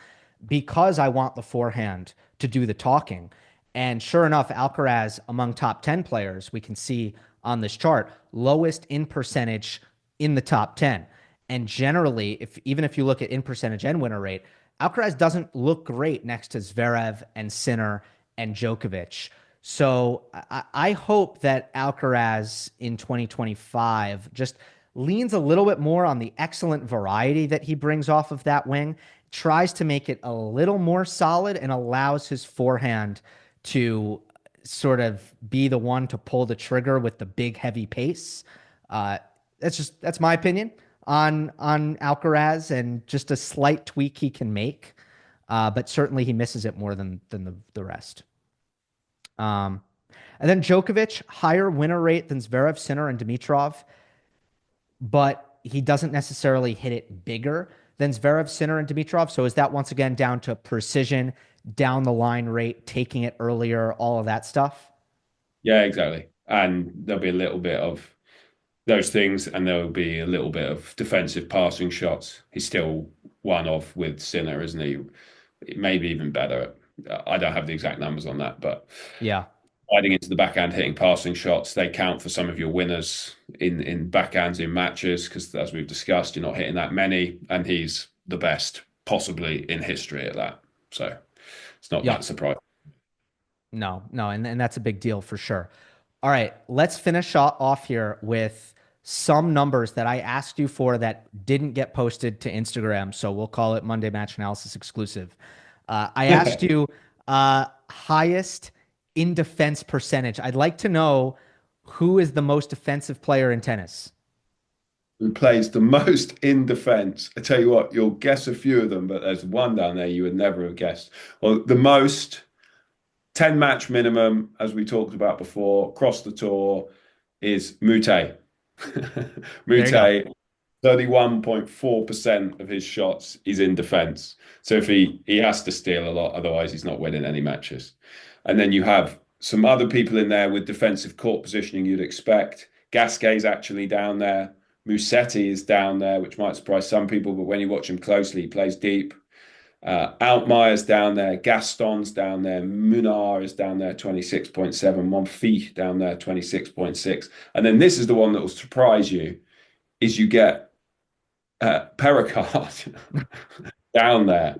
because I want the forehand to do the talking. And sure enough, Alcaraz among top 10 players, we can see on this chart, lowest in percentage in the top 10. And generally, if even if you look at in percentage and winner rate, Alcaraz doesn't look great next to Zverev and Sinner and Djokovic. So I hope that Alcaraz in 2025 just leans a little bit more on the excellent variety that he brings off of that wing, tries to make it a little more solid and allows his forehand to sort of be the one to pull the trigger with the big heavy pace. Uh, that's my opinion on Alcaraz and just a slight tweak he can make, but certainly he misses it more than the rest. Um, and then Djokovic, higher winner rate than Zverev, Sinner, and Dimitrov, but he doesn't necessarily hit it bigger than Zverev, Sinner, and Dimitrov. So is that once again down to precision, down the line rate, taking it earlier, all of that stuff? Yeah, exactly. And there'll be a little bit of those things, and there'll be a little bit of defensive passing shots. He's still one of with Sinner, isn't he? Maybe even better. I don't have the exact numbers on that, but Yeah. sliding into the backhand, hitting passing shots, they count for some of your winners in backhands in matches because, as we've discussed, you're not hitting that many, and he's the best possibly in history at that. So it's not Yeah. that surprising. No, no, and that's a big deal for sure. All right, let's finish off here with some numbers that I asked you for that didn't get posted to Instagram. So we'll call it Monday Match Analysis exclusive. I asked you highest in defense percentage. I'd like to know who is the most defensive player in tennis. Who plays the most in defense? I tell you what, you'll guess a few of them, but there's one down there you would never have guessed. Well, the most 10 match minimum, as we talked about before, across the tour, is Mute. There you go. Mute, 31.4% of his shots is in defense. So if he has to steal a lot, otherwise he's not winning any matches. And then you have some other people in there with defensive court positioning you'd expect. Gasquet's actually down there. Musetti is down there, which might surprise some people, but when you watch him closely, he plays deep. Altmaier's down there, Gaston's down there, Munar is down there, 26.7, Monfils down there, 26.6. And then this is the one that will surprise you, is you get Pericard down there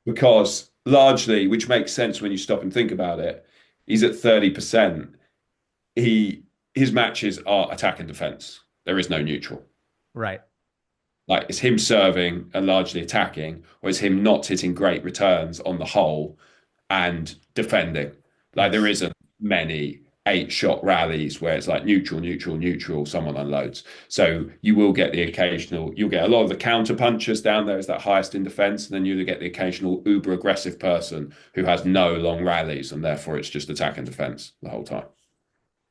because largely, which makes sense when you stop and think about it, he's at 30%. His matches are attack and defense. There is no neutral. Right. Like, it's him serving and largely attacking, or it's him not hitting great returns on the whole and defending. Like, there Yes. isn't many 8-shot rallies where it's like neutral, neutral, neutral, someone unloads. So you will get the occasional, you'll get a lot of the counter punchers down there as that highest in defense, and then you'll get the occasional uber aggressive person who has no long rallies, and therefore it's just attack and defense the whole time.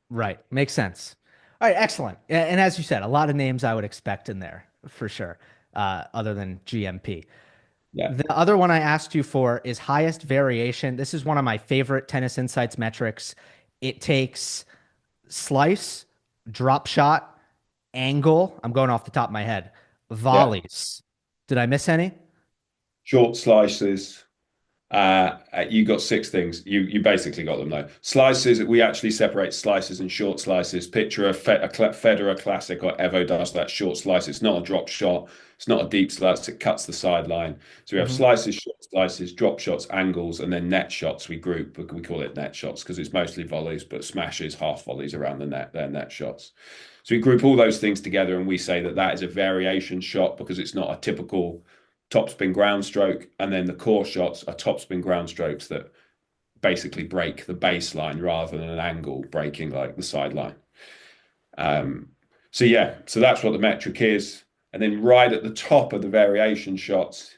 Right. Makes sense. All right. Excellent. And as you said, a lot of names I would expect in there for sure, other than GMP. Yeah. The other one I asked you for is highest variation. This is one of my favorite Tennis Insights metrics. It takes slice, drop shot, angle. I'm going off the top of my head. Yeah. Volleys. Did I miss any? Short slices. You got 6 things. You basically got them though. Slices. We actually separate slices and short slices. Picture a Federer Classic or Evo does that short slice. It's not a drop shot. It's not a deep slice. It cuts the sideline. So we have Hmm. slices, short slices, drop shots, angles, and then net shots. We group. We call it net shots because it's mostly volleys, but smashes, half volleys around the net. They're net shots. So we group all those things together, and we say that that is a variation shot because it's not a typical topspin ground stroke, and then the core shots are topspin ground strokes that basically break the baseline rather than an angle breaking like the sideline. Um, so yeah, so that's what the metric is. And then right at the top of the variation shots,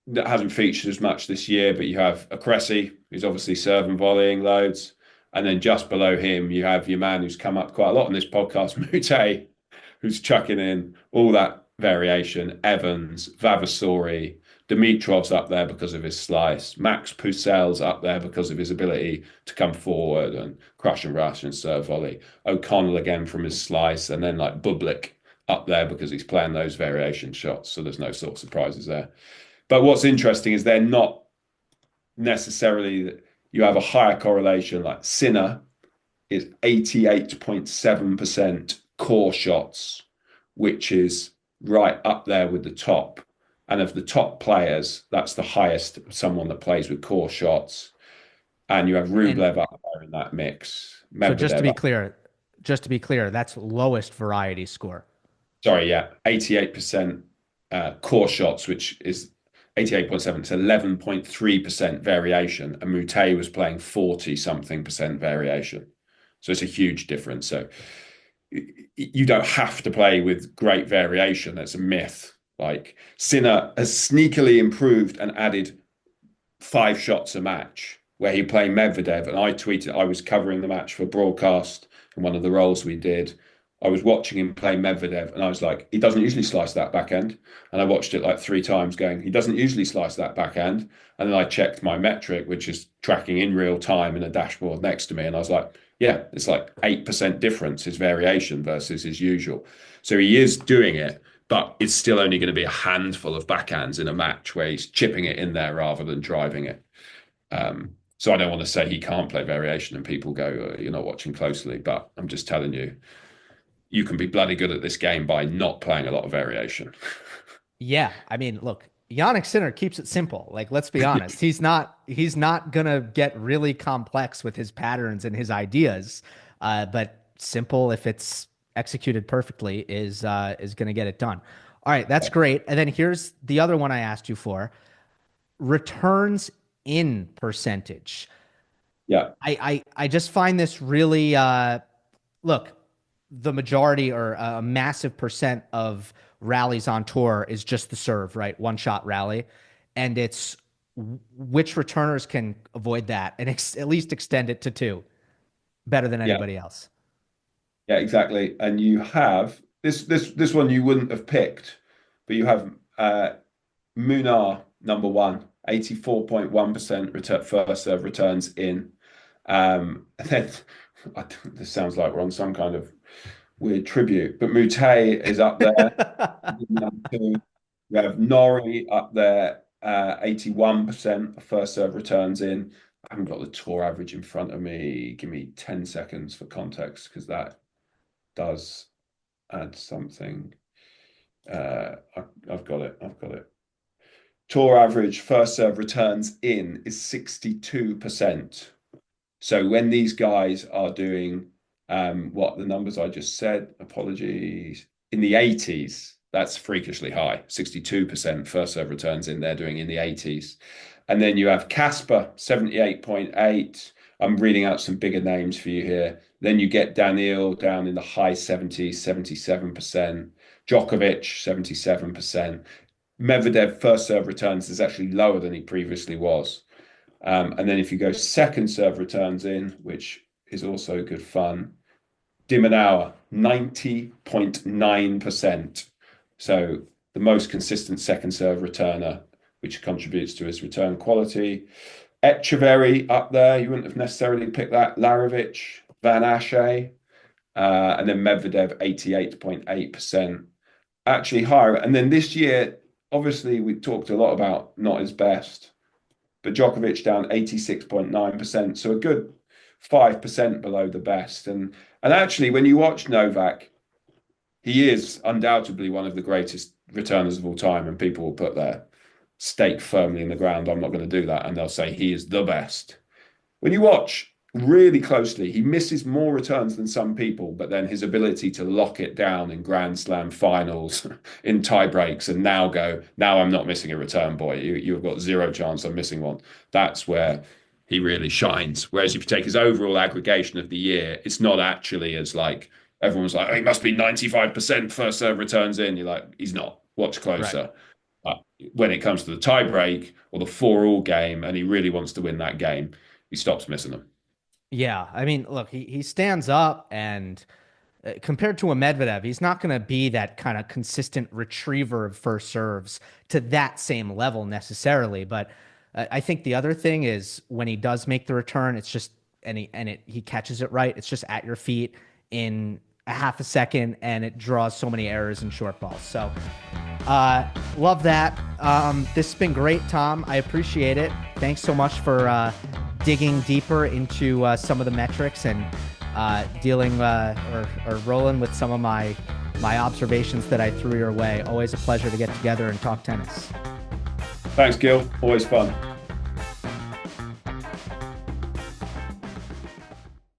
that hasn't featured as much this year, but you have a Cressy, who's obviously serving volleying loads. And then just below him, you have your man who's come up quite a lot on this podcast, Mute, who's chucking in all that variation. Evans, Vavasori, Dimitrov's up there because of his slice. Max Pucel's up there because of his ability to come forward and crush and rush and serve volley. O'Connell again from his slice, and then like Bublik up there because he's playing those variation shots. So there's no sort of surprises there. But what's interesting is they're not necessarily, you have a higher correlation. Like Sinner is 88.7% core shots, which is right up there with the top. And of the top players, that's the highest, someone that plays with core shots. And you have And Rublev up there in that mix. so just to Medvedev be up. clear, that's lowest variety score. Sorry, yeah, 88% core shots, which is 88.7. It's 11.3% variation. And Mute was playing 40 something percent variation. So it's a huge difference. So you don't have to play with great variation. That's a myth. Like Sinner has sneakily improved and added 5 shots a match where he played Medvedev. And I tweeted, I was covering the match for broadcast in one of the roles we did. I was watching him play Medvedev and I was like, he doesn't usually slice that backhand. And I watched it like 3 times going, he doesn't usually slice that backhand. And then I checked my metric, which is tracking in real time in a dashboard next to me. And I was like, yeah, it's like 8% difference, his variation versus his usual. So he is doing it, but it's still only going to be a handful of backhands in a match where he's chipping it in there rather than driving it. So I don't want to say he can't play variation and people go, you're not watching closely, but I'm just telling you, you can be bloody good at this game by not playing a lot of variation. Yeah, I mean, look, Yannick Sinner keeps it simple. Like, let's be honest. He's not gonna get really complex with his patterns and his ideas. But simple, if it's executed perfectly, is gonna get it done. All right, that's great. And then here's the other one I asked you for: returns in percentage. Yeah, I just find this really look, the majority or a massive percent of rallies on tour is just the serve, right? One shot rally. And it's which returners can avoid that and at least extend it to two better than yeah, anybody else. yeah, exactly. And you have this one you wouldn't have picked, but you have Munar number one, 84.1% return first serve returns in. And then this sounds like we're on some kind of weird tribute, but Mute is up there. Number two. We have Norrie up there, 81% of first serve returns in. I haven't got the tour average in front of me. Give me 10 seconds for context because that does add something. I've got it. I've got it. Tour average first serve returns in is 62%. So when these guys are doing what the numbers I just said, apologies, in the 80s. That's freakishly high. 62% first serve returns in there doing in the 80s. And then you have Casper, 78.8. I'm reading out some bigger names for you here. Then you get Daniil down in the high 70s, 77%. Djokovic, 77%. Medvedev first serve returns is actually lower than he previously was. And then if you go second serve returns in, which is also good fun, De Minaur, 90.9%. So the most consistent second serve returner, which contributes to his return quality. Etcheverry up there, you wouldn't have necessarily picked that. Larovic, Van Asche, and then Medvedev, 88.8%. Actually higher. And then this year, obviously, we talked a lot about not his best, but Djokovic down 86.9%. So a good 5% below the best. And actually, when you watch Novak, he is undoubtedly one of the greatest returners of all time, and people will put their stake firmly in the ground. I'm not going to do that. And they'll say he is the best. When you watch really closely, he misses more returns than some people, but then his ability to lock it down in Grand Slam finals, in tie breaks, and now I'm not missing a return, boy. You've got zero chance of missing one. That's where he really shines. Whereas if you take his overall aggregation of the year, it's not actually as like, everyone's like, oh, he must be 95% first serve returns in. You're like, he's not. Watch closer. Right. When it comes to the tie break or the 4-all game, and he really wants to win that game, he stops missing them. Yeah, I mean, look, he stands up, and compared to a Medvedev, he's not going to be that kind of consistent retriever of first serves to that same level necessarily. But I think the other thing is when he does make the return, it's just he catches it right. It's just at your feet in a half a second, and it draws so many errors in short balls. So love that. This has been great, Tom. I appreciate it. Thanks so much for digging deeper into some of the metrics and dealing or rolling with some of my observations that I threw your way. Always a pleasure to get together and talk tennis. Thanks, Gil. Always fun.